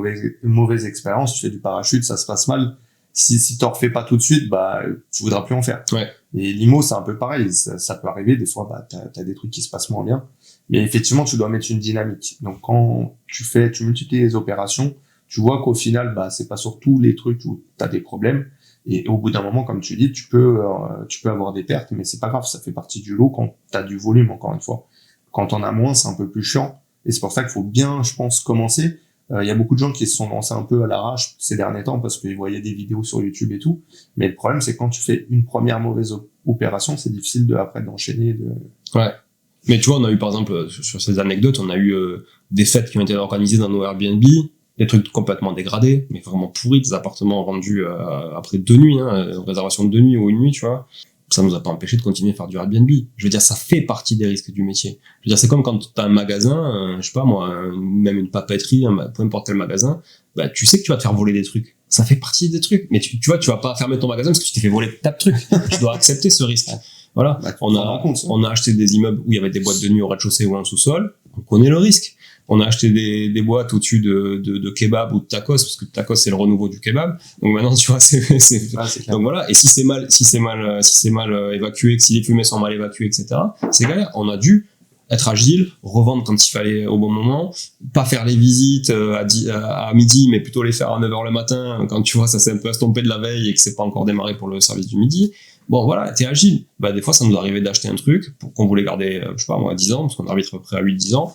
Speaker 1: mauvaise expérience, tu fais du parachute, ça se passe mal. Si t'en refais pas tout de suite, bah, tu voudras plus en faire.
Speaker 2: Ouais.
Speaker 1: Et l'IMO, c'est un peu pareil, ça peut arriver, des fois, bah, t'as des trucs qui se passent moins bien. Mais effectivement, tu dois mettre une dynamique. Donc, quand tu multiplies les opérations, tu vois qu'au final, bah, c'est pas sur tous les trucs où t'as des problèmes. Et au bout d'un moment, comme tu dis, tu peux avoir des pertes, mais c'est pas grave, ça fait partie du lot quand t'as du volume, encore une fois. Quand on a moins, c'est un peu plus chiant. Et c'est pour ça qu'il faut bien, je pense, commencer. Il y a beaucoup de gens qui se sont lancés un peu à l'arrache ces derniers temps parce qu'ils voyaient des vidéos sur YouTube et tout. Mais le problème, c'est quand tu fais une première mauvaise opération, c'est difficile après d'enchaîner.
Speaker 2: Ouais. Mais tu vois, on a eu, par exemple, sur ces anecdotes, on a eu des fêtes qui ont été organisées dans nos Airbnb, des trucs complètement dégradés, mais vraiment pourris, des appartements rendus après 2 nuits, réservation de 2 nuits ou 1 nuit, tu vois. Ça nous a pas empêché de continuer à faire du Airbnb. Je veux dire, ça fait partie des risques du métier. Je veux dire, c'est comme quand t'as un magasin, je sais pas moi, même une papeterie, peu importe quel magasin, bah, tu sais que tu vas te faire voler des trucs. Ça fait partie des trucs. Mais tu vois, tu vas pas fermer ton magasin parce que tu t'es fait voler ta truc. Tu dois accepter ce risque. Voilà. Bah, on a acheté des immeubles où il y avait des boîtes de nuit au rez-de-chaussée ou en sous-sol. On connaît le risque. On a acheté des boîtes au-dessus de kebab ou de tacos, parce que tacos c'est le renouveau du kebab. Donc maintenant, tu vois, donc voilà. Et si c'est mal évacué, que si les fumées sont mal évacuées, etc., c'est galère. On a dû être agile, revendre quand il fallait au bon moment, pas faire les visites à midi, mais plutôt les faire à 9h le matin, quand tu vois, ça s'est un peu estompé de la veille et que c'est pas encore démarré pour le service du midi. Bon, voilà, t'es agile. Bah, des fois, ça nous arrivait d'acheter un truc pour qu'on voulait garder, je sais pas, moi, 10 ans, parce qu'on arbitre à peu près à 8-10 ans.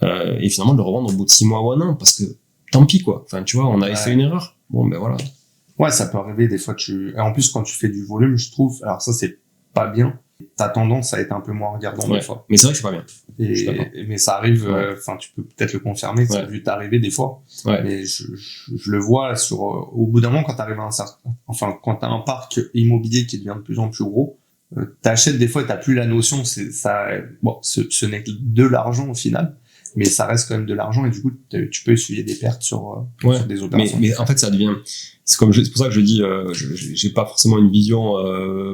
Speaker 2: Et finalement de le revendre au bout de 6 mois ou 1 an parce que tant pis quoi, enfin tu vois, on avait fait une erreur, bon ben voilà.
Speaker 1: Ouais, ça peut arriver des fois. Et en plus quand tu fais du volume, je trouve, alors ça c'est pas bien, t'as tendance à être un peu moins regardant des fois,
Speaker 2: mais c'est vrai que c'est pas bien.
Speaker 1: Mais ça arrive, enfin tu peux peut-être le confirmer, ça a dû t'arriver des fois, mais je le vois au bout d'un moment quand t'arrives à un certain, enfin quand t'as un parc immobilier qui devient de plus en plus gros, t'achètes des fois, t'as plus la notion, ce n'est que de l'argent au final, mais ça reste quand même de l'argent et du coup tu peux essuyer des pertes sur des opérations.
Speaker 2: Mais en fait ça devient, c'est pour ça que je dis, j'ai pas forcément une vision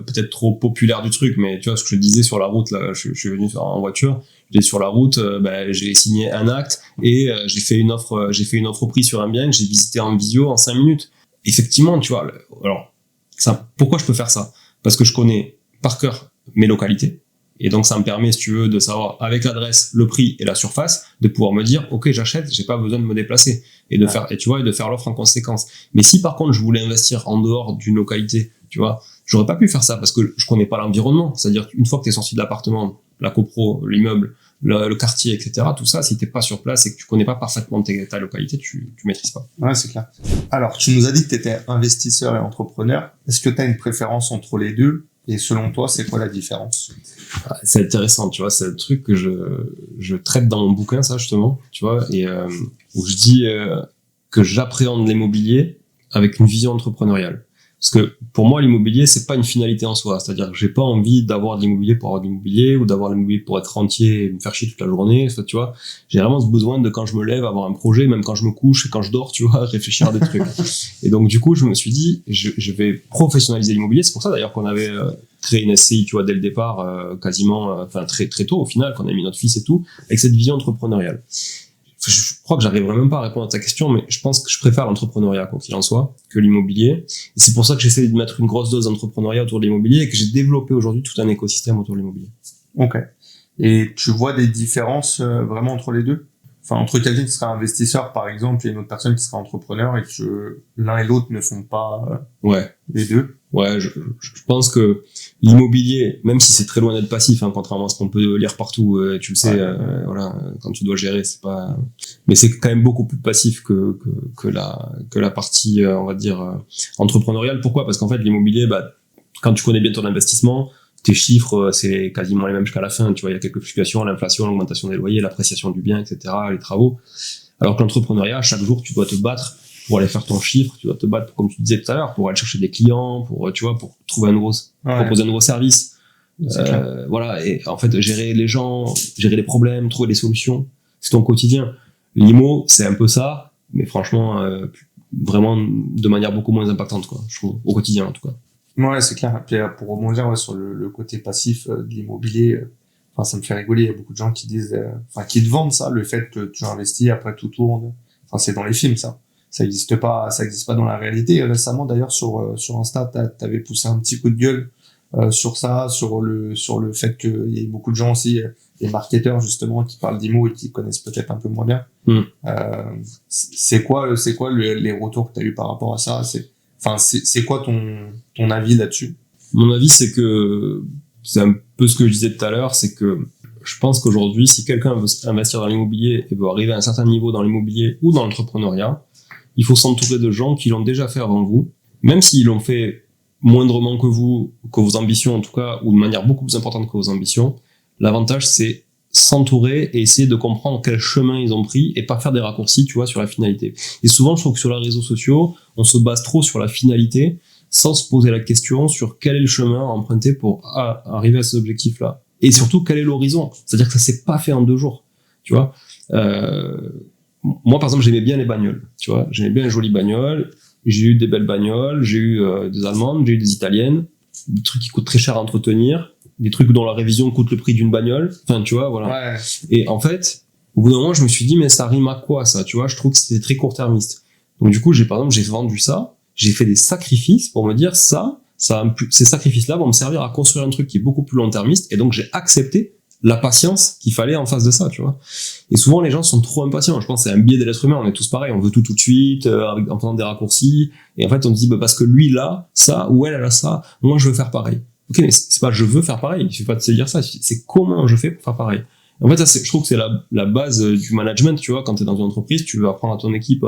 Speaker 2: peut-être trop populaire du truc, mais tu vois ce que je disais sur la route là, je suis venu en voiture, j'étais sur la route, j'ai signé un acte et j'ai fait une offre au prix sur un bien que j'ai visité en visio en 5 minutes. Effectivement, tu vois, alors ça, pourquoi je peux faire ça? Parce que je connais par cœur mes localités. Et donc, ça me permet, si tu veux, de savoir, avec l'adresse, le prix et la surface, de pouvoir me dire, OK, j'achète, j'ai pas besoin de me déplacer. Et de faire l'offre en conséquence. Mais si, par contre, je voulais investir en dehors d'une localité, tu vois, j'aurais pas pu faire ça parce que je connais pas l'environnement. C'est-à-dire qu'une fois que t'es sorti de l'appartement, la copro, l'immeuble, le quartier, etc., tout ça, si t'es pas sur place et que tu connais pas parfaitement ta localité, tu maîtrises pas.
Speaker 1: Ouais, c'est clair. Alors, tu nous as dit que t'étais investisseur et entrepreneur. Est-ce que t'as une préférence entre les deux? Et selon toi, c'est quoi la différence?
Speaker 2: C'est intéressant, tu vois, c'est un truc que je traite dans mon bouquin, ça, justement, tu vois, et où je dis que j'appréhende l'immobilier avec une vision entrepreneuriale. Parce que pour moi, l'immobilier, c'est pas une finalité en soi. C'est-à-dire que j'ai pas envie d'avoir de l'immobilier pour avoir de l'immobilier ou d'avoir de l'immobilier pour être rentier et me faire chier toute la journée. Tu vois, j'ai vraiment ce besoin de quand je me lève avoir un projet, même quand je me couche et quand je dors, tu vois, réfléchir à des trucs. Et donc du coup, je me suis dit, je vais professionnaliser l'immobilier. C'est pour ça d'ailleurs qu'on avait créé une SCI, tu vois, dès le départ, quasiment, très très tôt au final, qu'on a mis notre fils et tout, avec cette vision entrepreneuriale. Je crois que j'arriverai même pas à répondre à ta question, mais je pense que je préfère l'entrepreneuriat, quoi qu'il en soit, que l'immobilier. Et c'est pour ça que j'essaie de mettre une grosse dose d'entrepreneuriat autour de l'immobilier et que j'ai développé aujourd'hui tout un écosystème autour de l'immobilier.
Speaker 1: Ok. Et tu vois des différences vraiment entre les deux? Enfin, entre quelqu'un qui sera investisseur, par exemple, et une autre personne qui sera entrepreneur et que l'un et l'autre ne font pas les deux?
Speaker 2: Ouais, je pense que l'immobilier, même si c'est très loin d'être passif, hein, contrairement à ce qu'on peut lire partout, tu le sais, voilà, quand tu dois gérer, c'est pas, mais c'est quand même beaucoup plus passif que la partie, on va dire, entrepreneuriale. Pourquoi? Parce qu'en fait, l'immobilier, quand tu connais bien ton investissement, tes chiffres, c'est quasiment les mêmes jusqu'à la fin, tu vois, il y a quelques fluctuations, l'inflation, l'augmentation des loyers, l'appréciation du bien, etc., les travaux. Alors que l'entrepreneuriat, chaque jour, tu dois te battre pour aller faire ton chiffre, tu dois te battre, comme tu disais tout à l'heure, pour aller chercher des clients, pour trouver proposer un nouveau service. Voilà. Et en fait, gérer les gens, gérer les problèmes, trouver des solutions, c'est ton quotidien. L'IMO, c'est un peu ça, mais franchement, vraiment de manière beaucoup moins impactante, quoi, je trouve, au quotidien, en tout cas.
Speaker 1: Ouais, c'est clair. Et puis, pour rebondir, sur le côté passif de l'immobilier, enfin, ça me fait rigoler. Il y a beaucoup de gens qui disent, qui te vendent ça, le fait que tu investis, après tout tourne. Enfin, c'est dans les films, ça. Ça existe pas dans la réalité. Et récemment, d'ailleurs, sur Insta, t'avais poussé un petit coup de gueule, sur ça, sur le fait qu'il y ait beaucoup de gens aussi, des marketeurs, justement, qui parlent d'IMO et qui connaissent peut-être un peu moins bien. C'est quoi les retours que t'as eu par rapport à ça? enfin, c'est quoi ton avis là-dessus?
Speaker 2: Mon avis, c'est un peu ce que je disais tout à l'heure, c'est que je pense qu'aujourd'hui, si quelqu'un veut investir dans l'immobilier et veut arriver à un certain niveau dans l'immobilier ou dans l'entrepreneuriat, il faut s'entourer de gens qui l'ont déjà fait avant vous, même s'ils l'ont fait moindrement que vous, que vos ambitions en tout cas, ou de manière beaucoup plus importante que vos ambitions. L'avantage, c'est s'entourer et essayer de comprendre quel chemin ils ont pris et pas faire des raccourcis, tu vois, sur la finalité. Et souvent, je trouve que sur les réseaux sociaux, on se base trop sur la finalité sans se poser la question sur quel est le chemin à emprunter pour arriver à ces objectifs-là. Et surtout, quel est l'horizon? C'est-à-dire que ça s'est pas fait en 2 jours, tu vois. Moi, par exemple, j'aimais bien les bagnoles, tu vois. J'aimais bien les jolies bagnoles. J'ai eu des belles bagnoles, j'ai eu des allemandes, j'ai eu des italiennes, des trucs qui coûtent très cher à entretenir, des trucs dont la révision coûte le prix d'une bagnole. Enfin, tu vois, voilà. Ouais. Et en fait, au bout d'un moment, je me suis dit, mais ça rime à quoi, ça? Tu vois, je trouve que c'était très court-termiste. Donc, du coup, par exemple, j'ai vendu ça, j'ai fait des sacrifices pour me dire ces sacrifices-là vont me servir à construire un truc qui est beaucoup plus long-termiste. Et donc, j'ai accepté la patience qu'il fallait en face de ça, tu vois. Et souvent, les gens sont trop impatients. Je pense que c'est un biais de l'être humain. On est tous pareils. On veut tout de suite, en faisant des raccourcis. Et en fait, on se dit, bah, parce que lui, là, ça, ou elle a ça, moi, je veux faire pareil. Ok, mais c'est pas je veux faire pareil. Il suffit pas de se dire ça. C'est comment je fais pour faire pareil. En fait, ça, je trouve que c'est la base du management, tu vois. Quand t'es dans une entreprise, tu veux apprendre à ton équipe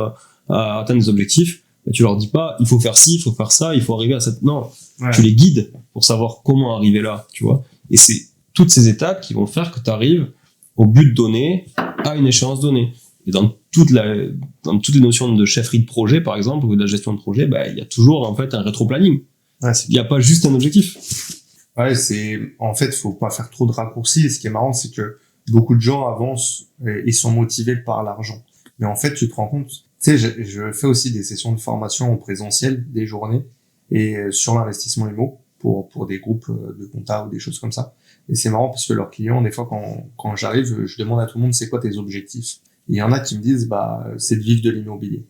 Speaker 2: à atteindre des objectifs. Bah, tu leur dis pas, il faut faire ci, il faut faire ça, il faut arriver à cette, non. Ouais. Tu les guides pour savoir comment arriver là, tu vois. Et c'est toutes ces étapes qui vont faire que tu arrives au but donné, à une échéance donnée. Et dans toutes les notions de chefferie de projet, par exemple, ou de la gestion de projet, bah, il y a toujours, en fait, un rétro-planning. Ouais, il n'y a pas juste un objectif.
Speaker 1: Ouais, en fait, faut pas faire trop de raccourcis. Et ce qui est marrant, c'est que beaucoup de gens avancent et sont motivés par l'argent. Mais en fait, tu te rends compte, tu sais, je fais aussi des sessions de formation en présentiel, des journées, et sur l'investissement immo, pour des groupes de compta ou des choses comme ça. Et c'est marrant parce que leurs clients, des fois, quand j'arrive, je demande à tout le monde, c'est quoi tes objectifs? Et il y en a qui me disent, bah, c'est de vivre de l'immobilier.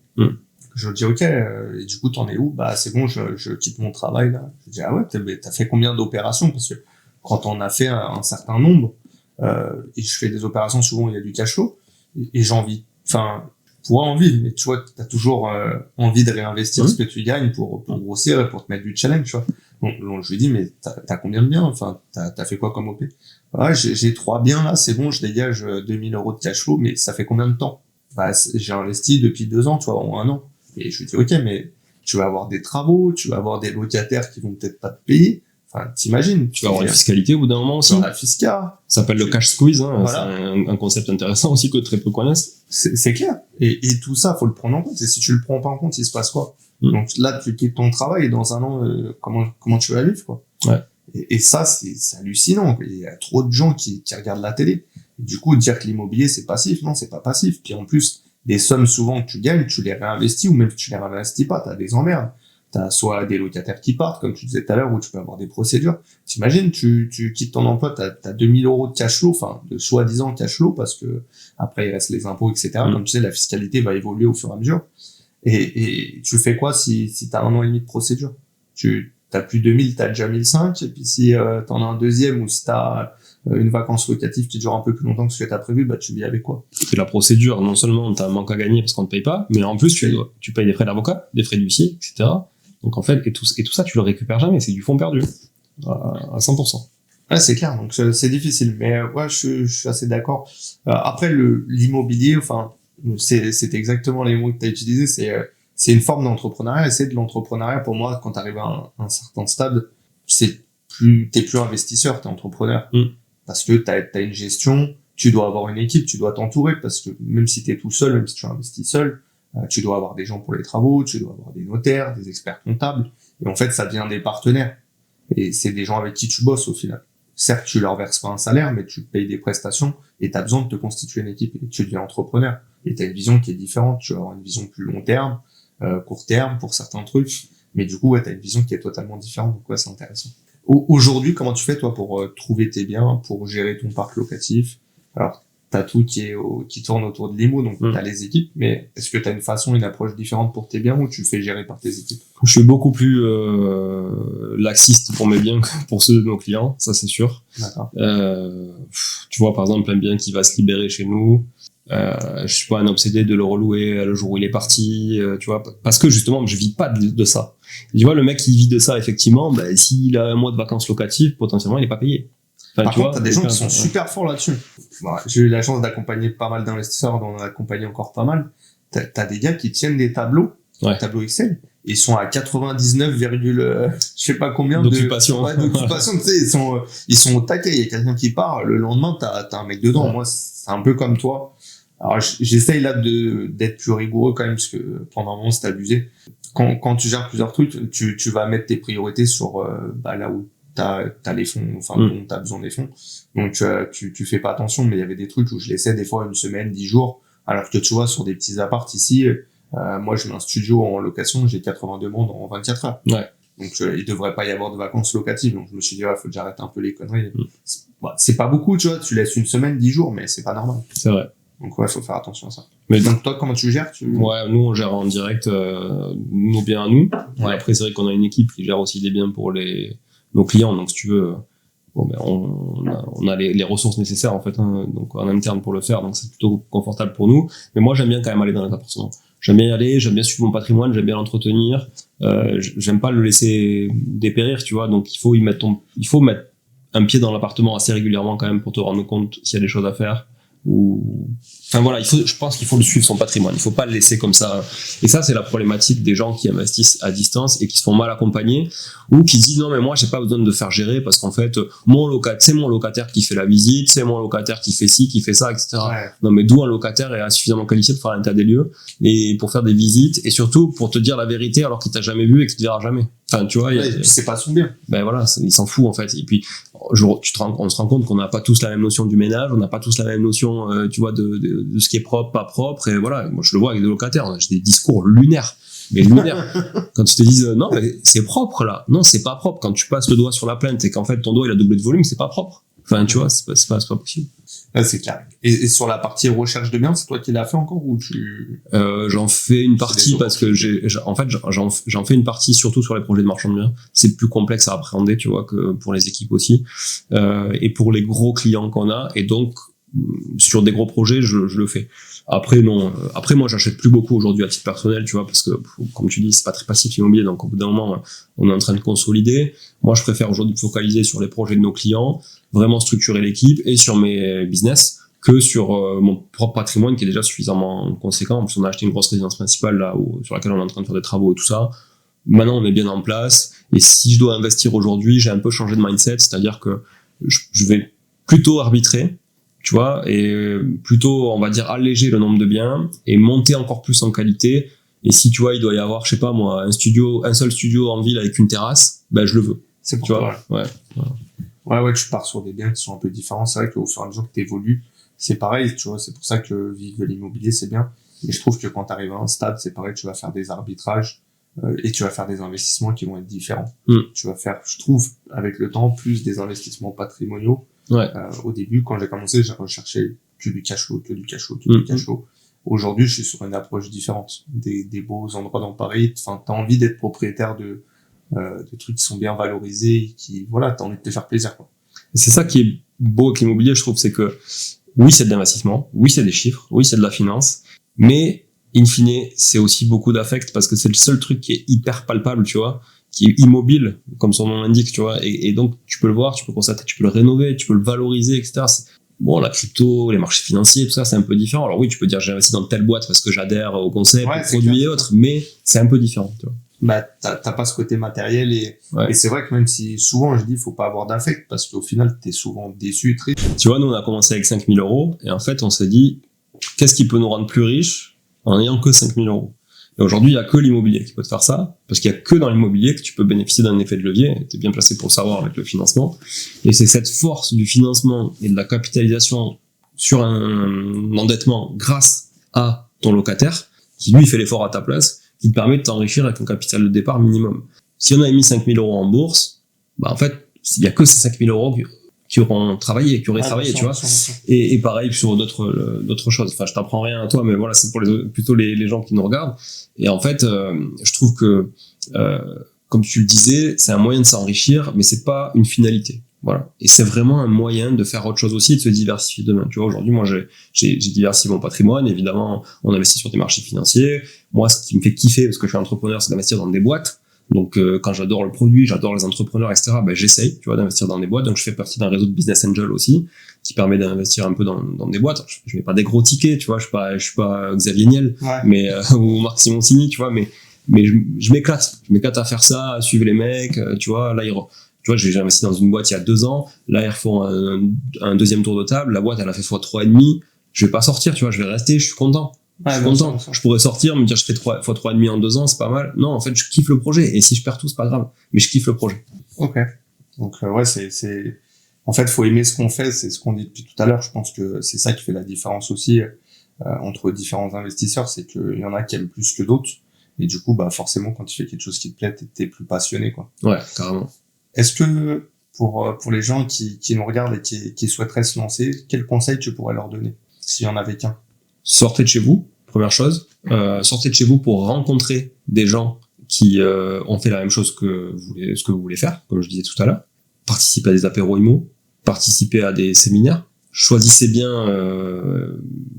Speaker 1: Je dis, ok, et du coup, t'en es où? Bah, c'est bon, je quitte mon travail, là. Je dis, ah ouais, t'as fait combien d'opérations? Parce que quand on a fait un certain nombre, et je fais des opérations, souvent, il y a du cash flow, et j'ai envie, enfin, pour en vivre, mais tu vois, t'as toujours envie de réinvestir ce que tu gagnes pour grossir et pour te mettre du challenge, tu vois. Donc je lui dis, mais t'as combien de biens? Enfin, t'as fait quoi comme OP? Ouais, j'ai 3 biens là, c'est bon, je dégage 2000 € de cash flow, mais ça fait combien de temps? Bah, j'ai investi depuis 2 ans, tu vois, en 1 an. Et je lui dis, ok, mais tu vas avoir des travaux, tu vas avoir des locataires qui vont peut-être pas te payer. Enfin, t'imagines.
Speaker 2: Tu vas avoir une fiscalité au bout d'un moment aussi.
Speaker 1: La fiscale.
Speaker 2: Ça s'appelle le cash squeeze, hein. Voilà. C'est un concept intéressant aussi que très peu connaissent.
Speaker 1: C'est clair. Et tout ça, faut le prendre en compte. Et si tu le prends pas en compte, il se passe quoi? Donc là, tu quittes ton travail et dans 1 an, comment tu vas vivre, quoi?
Speaker 2: Ouais.
Speaker 1: Et ça, c'est hallucinant. Il y a trop de gens qui regardent la télé. Et du coup, dire que l'immobilier, c'est passif. Non, c'est pas passif. Puis en plus, les sommes souvent que tu gagnes, tu les réinvestis ou même tu les réinvestis pas. T'as des emmerdes. T'as soit des locataires qui partent, comme tu disais tout à l'heure, où tu peux avoir des procédures. T'imagines, tu quittes ton emploi, t'as 2000 € de cash flow, enfin, de soi-disant cash flow, parce que après, il reste les impôts, etc. Comme tu sais, la fiscalité va évoluer au fur et à mesure. Et tu fais quoi si t'as 1 an et demi de procédure? T'as plus 2000, t'as déjà 1005, et puis si t'en as un deuxième, ou si t'as une vacance locative qui dure un peu plus longtemps que ce que t'as prévu, bah tu vis avec quoi?
Speaker 2: Et la procédure, non seulement t'as un manque à gagner parce qu'on ne paye pas, mais en plus tu payes des frais d'avocat, des frais d'huissier, etc. Donc en fait, et tout ça, tu le récupères jamais, c'est du fonds perdu, à 100%.
Speaker 1: Ouais, c'est clair, donc c'est difficile, mais ouais, je suis assez d'accord. Après, l'immobilier, enfin, c'est exactement les mots que t'as utilisés, c'est une forme d'entrepreneuriat, et c'est de l'entrepreneuriat, pour moi, quand t'arrives à un certain stade, t'es plus investisseur, t'es entrepreneur. Parce que t'as une gestion, tu dois avoir une équipe, tu dois t'entourer, parce que même si t'es tout seul, même si tu investis seul, tu dois avoir des gens pour les travaux, tu dois avoir des notaires, des experts comptables, et en fait, ça devient des partenaires. Et c'est des gens avec qui tu bosses, au final. Certes, tu leur verses pas un salaire, mais tu payes des prestations, et t'as besoin de te constituer une équipe, et tu deviens entrepreneur. Et t'as une vision qui est différente, tu vas avoir une vision plus long terme, court terme pour certains trucs, mais du coup, ouais, t'as une vision qui est totalement différente, donc ouais, c'est intéressant. Aujourd'hui, comment tu fais, toi, pour trouver tes biens, pour gérer ton parc locatif? Alors, t'as tout qui tourne autour de l'IMO, donc t'as les équipes, mais est-ce que t'as une approche différente pour tes biens, ou tu fais gérer par tes équipes?
Speaker 2: Je suis beaucoup plus laxiste pour mes biens que pour ceux de nos clients, ça c'est sûr.
Speaker 1: D'accord.
Speaker 2: Tu vois, par exemple, un bien qui va se libérer chez nous, Je suis pas un obsédé de le relouer le jour où il est parti, tu vois, parce que justement je vis pas de ça. Tu vois, le mec qui vit de ça, effectivement, ben, s'il a un mois de vacances locatives, potentiellement il est pas payé.
Speaker 1: Enfin, par contre, t'as des gens qui sont super forts là-dessus. Bon, j'ai eu la chance d'accompagner pas mal d'investisseurs, d'en accompagner encore pas mal. T'as des gars qui tiennent des tableaux, tableaux Excel, et ils sont à 99, je sais pas combien
Speaker 2: d'occupation.
Speaker 1: D'occupation, tu sais, ils sont au taquet. Il y a quelqu'un qui part, le lendemain, t'as un mec dedans. Moi, c'est un peu comme toi. Alors, j'essaye là d'être plus rigoureux quand même, parce que pendant un moment, c'est abusé. Quand tu gères plusieurs trucs, tu vas mettre tes priorités sur, là où t'as les fonds, enfin, dont t'as besoin des fonds. Donc, tu fais pas attention, mais il y avait des trucs où je laissais des fois une semaine, 10 jours, alors que tu vois, sur des petits apparts ici, moi, je mets un studio en location, j'ai 80 demandes en 24 heures.
Speaker 2: Ouais.
Speaker 1: Donc, il devrait pas y avoir de vacances locatives. Donc, je me suis dit, faut que j'arrête un peu les conneries. C'est pas beaucoup, tu vois, tu laisses une semaine, 10 jours, mais c'est pas normal.
Speaker 2: C'est vrai.
Speaker 1: Donc, faut faire attention à ça.
Speaker 2: Mais
Speaker 1: donc, toi, comment tu gères?
Speaker 2: Ouais, nous, on gère en direct nos biens à nous. Ouais. Après, c'est vrai qu'on a une équipe qui gère aussi des biens pour nos clients. Donc, si tu veux, on a les ressources nécessaires, en fait, donc en interne pour le faire. Donc, c'est plutôt confortable pour nous. Mais moi, j'aime bien quand même aller dans les appartements. J'aime bien y aller, j'aime bien suivre mon patrimoine, j'aime bien l'entretenir. J'aime pas le laisser dépérir, tu vois. Donc, il faut mettre un pied dans l'appartement assez régulièrement quand même pour te rendre compte s'il y a des choses à faire. Enfin voilà, je pense qu'il faut le suivre son patrimoine, il faut pas le laisser comme ça. Et ça, c'est la problématique des gens qui investissent à distance et qui se font mal accompagner, ou qui se disent non mais moi j'ai pas besoin de faire gérer parce qu'en fait c'est mon locataire qui fait la visite, c'est mon locataire qui fait ci, qui fait ça, etc.
Speaker 1: Ouais.
Speaker 2: Non mais d'où un locataire est suffisamment qualifié pour faire un état des lieux et pour faire des visites et surtout pour te dire la vérité alors qu'il t'a jamais vu et qu'il te verra jamais. Enfin tu vois,
Speaker 1: et puis c'est pas son bien.
Speaker 2: Ben voilà, il s'en fout en fait. Et puis on se rend compte qu'on n'a pas tous la même notion du ménage, on n'a pas tous la même notion, tu vois, de ce qui est propre, pas propre. Et voilà, moi je le vois avec des locataires, j'ai des discours lunaires. Mais lunaire. Quand tu te dises non mais c'est propre là, non c'est pas propre. Quand tu passes le doigt sur la plainte et qu'en fait ton doigt il a doublé de volume, c'est pas propre. Enfin tu vois, c'est pas possible.
Speaker 1: Là c'est clair. Et sur la partie recherche de biens, c'est toi qui l'as fait encore ou tu
Speaker 2: j'en fais une partie parce que j'en fais une partie surtout sur les projets de marchand de biens. C'est plus complexe à appréhender, tu vois, que pour les équipes aussi et pour les gros clients qu'on a. Et donc sur des gros projets, je le fais. Après non. Après moi j'achète plus beaucoup aujourd'hui à titre personnel, tu vois, parce que comme tu dis c'est pas très passif l'immobilier, donc au bout d'un moment on est en train de consolider. Moi je préfère aujourd'hui me focaliser sur les projets de nos clients, vraiment structurer l'équipe et sur mes business que sur mon propre patrimoine qui est déjà suffisamment conséquent. En plus on a acheté une grosse résidence principale là sur laquelle on est en train de faire des travaux et tout ça. Maintenant on est bien en place et si je dois investir aujourd'hui, j'ai un peu changé de mindset, c'est-à-dire que je vais plutôt arbitrer, tu vois, et plutôt, on va dire, alléger le nombre de biens et monter encore plus en qualité. Et si, tu vois, il doit y avoir, je sais pas moi, un seul studio en ville avec une terrasse, ben, je le veux.
Speaker 1: C'est pour
Speaker 2: tu
Speaker 1: toi.
Speaker 2: Vois,
Speaker 1: ouais, tu pars sur des biens qui sont un peu différents. C'est vrai qu'au fur et à mesure que t'évolues, c'est pareil, tu vois, c'est pour ça que vivre de l'immobilier, c'est bien. Mais je trouve que quand t'arrives à un stade, c'est pareil, tu vas faire des arbitrages, et tu vas faire des investissements qui vont être différents. Tu vas faire, je trouve, avec le temps, plus des investissements patrimoniaux.
Speaker 2: Ouais.
Speaker 1: Au début, quand j'ai commencé, j'ai recherché que du cash flow. Aujourd'hui, je suis sur une approche différente. Des beaux endroits dans Paris. Enfin, t'as envie d'être propriétaire de trucs qui sont bien valorisés, voilà, t'as envie de te faire plaisir, quoi.
Speaker 2: Et c'est ça qui est beau avec l'immobilier, je trouve, c'est que, oui, c'est de l'investissement. Oui, c'est des chiffres. Oui, c'est de la finance. Mais, in fine, c'est aussi beaucoup d'affect parce que c'est le seul truc qui est hyper palpable, tu vois, qui est immobile, comme son nom l'indique, tu vois, et donc tu peux le voir, tu peux constater, tu peux le rénover, tu peux le valoriser, etc. Bon, la crypto, les marchés financiers, tout ça, c'est un peu différent. Alors oui, tu peux dire j'ai investi dans telle boîte parce que j'adhère au concept, aux produits et autres, mais c'est un peu différent, tu vois.
Speaker 1: Bah, t'as pas ce côté matériel et c'est vrai que même si souvent je dis faut pas avoir d'affect parce qu'au final t'es souvent déçu, triste.
Speaker 2: Tu vois, nous on a commencé avec 5 000 euros et en fait on s'est dit qu'est-ce qui peut nous rendre plus riches en n'ayant que 5 000 euros. Et aujourd'hui, il y a que l'immobilier qui peut te faire ça, parce qu'il y a que dans l'immobilier que tu peux bénéficier d'un effet de levier. Tu es bien placé pour le savoir avec le financement. Et c'est cette force du financement et de la capitalisation sur un endettement grâce à ton locataire, qui lui fait l'effort à ta place, qui te permet de t'enrichir avec un capital de départ minimum. Si on avait mis 5 000 euros en bourse, bah en fait, il y a que ces 5 000 euros qui auraient travaillé, tu vois. Et pareil sur d'autres choses. Enfin, je t'apprends rien à toi, mais voilà, c'est pour plutôt les gens qui nous regardent. Et en fait, je trouve que, comme tu le disais, c'est un moyen de s'enrichir, mais c'est pas une finalité. Voilà. Et c'est vraiment un moyen de faire autre chose aussi et de se diversifier demain. Tu vois, aujourd'hui, moi, j'ai diversifié mon patrimoine. Évidemment, on investit sur des marchés financiers. Moi, ce qui me fait kiffer, parce que je suis entrepreneur, c'est d'investir dans des boîtes. Donc, quand j'adore le produit, j'adore les entrepreneurs, etc., ben, j'essaye, tu vois, d'investir dans des boîtes. Donc, je fais partie d'un réseau de business angel aussi, qui permet d'investir un peu dans des boîtes. Je mets pas des gros tickets, tu vois, je suis pas Xavier Niel, mais, ou Marc Simoncini, tu vois, mais je m'éclate. Je m'éclate à faire ça, à suivre les mecs, tu vois, là, tu vois, j'ai investi dans une boîte il y a 2 ans. Là, ils refont un deuxième tour de table. La boîte, elle a fait x3,5. Je vais pas sortir, tu vois, je vais rester, je suis content. Je suis content. Je pourrais sortir, me dire, je fais x3,5 en 2 ans, c'est pas mal. Non, en fait, je kiffe le projet. Et si je perds tout, c'est pas grave. Mais je kiffe le projet.
Speaker 1: Ok. Donc, ouais, en fait, faut aimer ce qu'on fait. C'est ce qu'on dit depuis tout à l'heure. Je pense que c'est ça qui fait la différence aussi, entre différents investisseurs. C'est qu'il y en a qui aiment plus que d'autres. Et du coup, bah, forcément, quand tu fais quelque chose qui te plaît, t'es plus passionné, quoi.
Speaker 2: Ouais, carrément.
Speaker 1: Est-ce que pour les gens qui nous regardent et qui souhaiteraient se lancer, quel conseil tu pourrais leur donner s'il y en avait qu'un?
Speaker 2: Sortez de chez vous, première chose. Sortez de chez vous pour rencontrer des gens qui ont fait la même chose que ce que vous voulez faire, comme je disais tout à l'heure. Participez à des apéros IMO, participez à des séminaires. Choisissez bien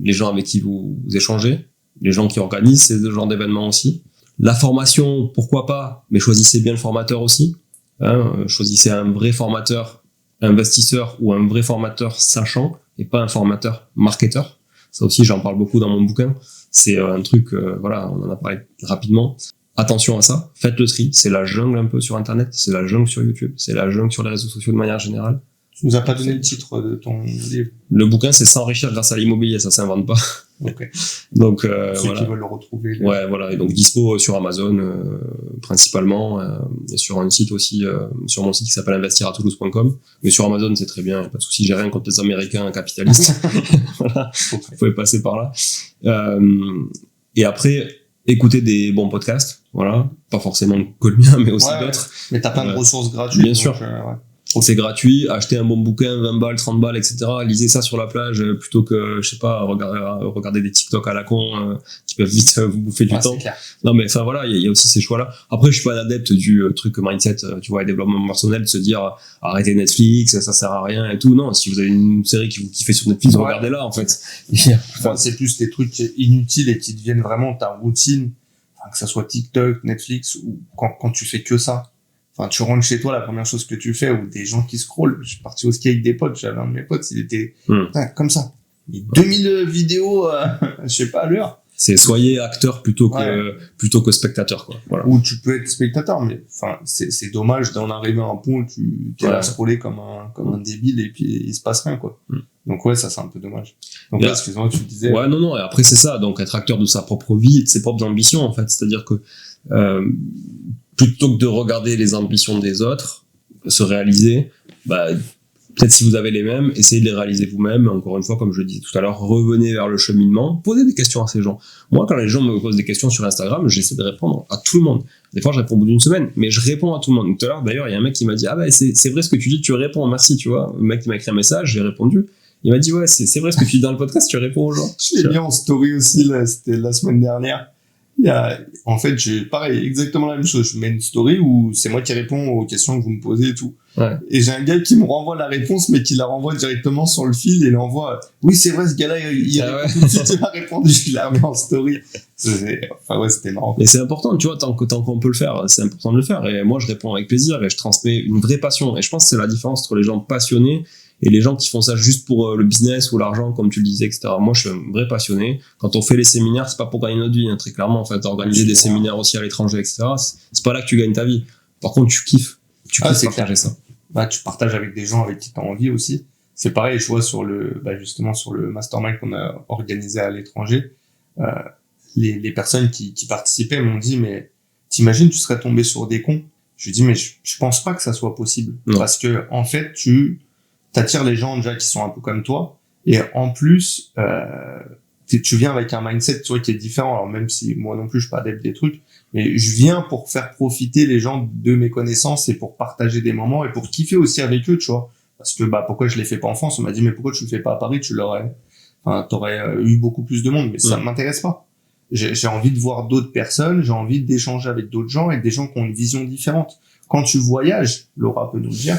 Speaker 2: les gens avec qui vous échangez, les gens qui organisent ces genres d'événements aussi. La formation, pourquoi pas, mais choisissez bien le formateur aussi. Choisissez un vrai formateur investisseur ou un vrai formateur sachant et pas un formateur marketeur. Ça aussi, j'en parle beaucoup dans mon bouquin. C'est un truc, voilà, on en a parlé rapidement. Attention à ça, faites le tri. C'est la jungle un peu sur Internet, c'est la jungle sur YouTube, c'est la jungle sur les réseaux sociaux de manière générale.
Speaker 1: Tu nous as pas donné le titre de ton livre.
Speaker 2: Le bouquin, c'est S'enrichir grâce à l'immobilier, ça s'invente pas.
Speaker 1: Ok.
Speaker 2: Donc,
Speaker 1: ceux
Speaker 2: voilà.
Speaker 1: qui veulent le retrouver.
Speaker 2: Ouais, voilà. Et donc, dispo sur Amazon, principalement, et sur un site aussi, sur mon site qui s'appelle investiratoulouse.com. Mais sur Amazon, c'est très bien, pas de souci. J'ai rien contre les Américains capitalistes. Voilà. Vous pouvez passer par là. Et après, écoutez des bons podcasts. Voilà. Pas forcément que le mien, mais aussi d'autres.
Speaker 1: Mais t'as plein de ressources gratuites.
Speaker 2: Bien sûr. C'est gratuit, achetez un bon bouquin, 20 balles, 30 balles, etc. Lisez ça sur la plage plutôt que, je sais pas, regarder des TikTok à la con qui peuvent vite vous bouffer du temps. Non mais enfin voilà, il y a aussi ces choix-là. Après, je suis pas un adepte du truc mindset, tu vois, et développement personnel, de se dire arrêtez Netflix, ça sert à rien et tout. Non, si vous avez une série qui vous kiffe sur Netflix, regardez-la en fait.
Speaker 1: Enfin, c'est plus des trucs inutiles et qui deviennent vraiment ta routine, enfin, que ça soit TikTok, Netflix ou quand tu fais que ça. Enfin, tu rentres chez toi, la première chose que tu fais, ou des gens qui scrollent. Je suis parti au ski avec des potes, j'avais un de mes potes, il était comme ça. Il y a 2000 vidéos, je sais pas à l'heure.
Speaker 2: C'est soyez acteur plutôt que spectateur, quoi. Voilà.
Speaker 1: Ou tu peux être spectateur, mais enfin, c'est dommage d'en arriver à un point où tu es là à scroller comme un débile et puis il se passe rien, quoi. Donc ouais, ça c'est un peu dommage. Donc là, excuse-moi, tu disais.
Speaker 2: Ouais, non, et après c'est ça, donc être acteur de sa propre vie et de ses propres ambitions, en fait. C'est-à-dire que, plutôt que de regarder les ambitions des autres se réaliser, bah, peut-être si vous avez les mêmes, essayez de les réaliser vous-même. Encore une fois, comme je le disais tout à l'heure, revenez vers le cheminement, posez des questions à ces gens. Moi, quand les gens me posent des questions sur Instagram, j'essaie de répondre à tout le monde. Des fois, je réponds au bout d'une semaine, mais je réponds à tout le monde. Tout à l'heure, d'ailleurs, il y a un mec qui m'a dit, ah bah, c'est vrai ce que tu dis, tu réponds, merci, tu vois. Le mec qui m'a écrit un message, j'ai répondu. Il m'a dit, ouais, c'est vrai ce que tu dis dans le podcast, tu réponds aux gens.
Speaker 1: Je l'ai mis en story aussi, là, c'était la semaine dernière. En fait, j'ai pareil, exactement la même chose. Je mets une story où c'est moi qui réponds aux questions que vous me posez et tout.
Speaker 2: Ouais.
Speaker 1: Et j'ai un gars qui me renvoie la réponse, mais qui la renvoie directement sur le fil et l'envoie. Oui, c'est vrai, ce gars-là, il a répondu, je l'ai remis en story. Enfin, ouais, c'était marrant.
Speaker 2: Et c'est important, tu vois, tant qu'on peut le faire, c'est important de le faire. Et moi, je réponds avec plaisir et je transmets une vraie passion. Et je pense que c'est la différence entre les gens passionnés et les gens qui font ça juste pour le business ou l'argent, comme tu le disais, etc. Moi, je suis un vrai passionné. Quand on fait les séminaires, c'est pas pour gagner notre vie, hein, très clairement. En fait, organiser des séminaires aussi à l'étranger, etc. C'est pas là que tu gagnes ta vie. Par contre, tu kiffes. Tu kiffes partager ça.
Speaker 1: Bah, tu partages avec des gens avec qui t'as envie aussi. C'est pareil, je vois justement sur le mastermind qu'on a organisé à l'étranger, les personnes qui participaient m'ont dit, mais t'imagines, tu serais tombé sur des cons. Je lui dis, mais je pense pas que ça soit possible. Non. Parce que, en fait, t'attires les gens déjà qui sont un peu comme toi, et en plus tu viens avec un mindset, tu vois, qui est différent. Alors même si moi non plus je suis pas adepte des trucs, mais je viens pour faire profiter les gens de mes connaissances et pour partager des moments et pour kiffer aussi avec eux, tu vois. Parce que pourquoi je les fais pas en France? On m'a dit mais pourquoi tu le fais pas à Paris? T'aurais eu beaucoup plus de monde, mais ça m'intéresse pas. J'ai envie de voir d'autres personnes, j'ai envie d'échanger avec d'autres gens et des gens qui ont une vision différente. Quand tu voyages, Laura peut nous le dire,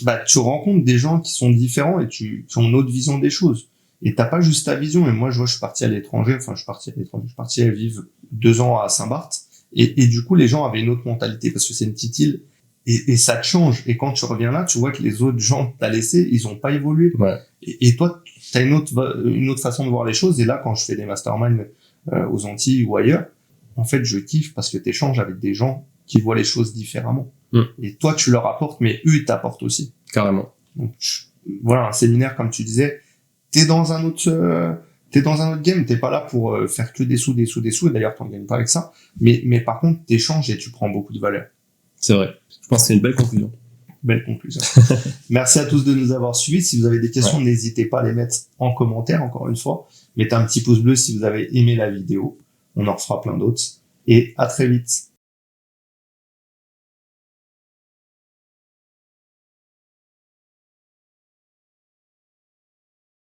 Speaker 1: bah, tu rencontres des gens qui sont différents et qui ont une autre vision des choses. Et t'as pas juste ta vision. Et moi, je vois, je suis parti à l'étranger. Enfin, je suis parti à vivre 2 ans à Saint-Barth. Et du coup, les gens avaient une autre mentalité parce que c'est une petite île. Et ça te change. Et quand tu reviens là, tu vois que les autres gens que t'as laissés, ils ont pas évolué.
Speaker 2: Ouais.
Speaker 1: Et toi, t'as une autre façon de voir les choses. Et là, quand je fais des masterminds aux Antilles ou ailleurs, en fait, je kiffe parce que t'échanges avec des gens qui voient les choses différemment. Et toi, tu leur apportes, mais eux, ils t'apportent aussi.
Speaker 2: Carrément.
Speaker 1: Donc, voilà, un séminaire, comme tu disais, t'es dans un autre game, t'es pas là pour faire que des sous, et d'ailleurs, t'en gagnes pas avec ça. Mais par contre, t'échanges et tu prends beaucoup de valeur.
Speaker 2: C'est vrai. Je pense que c'est une belle conclusion.
Speaker 1: Belle conclusion. Merci à tous de nous avoir suivis. Si vous avez des questions, n'hésitez pas à les mettre en commentaire, encore une fois. Mettez un petit pouce bleu si vous avez aimé la vidéo. On en refera plein d'autres. Et à très vite.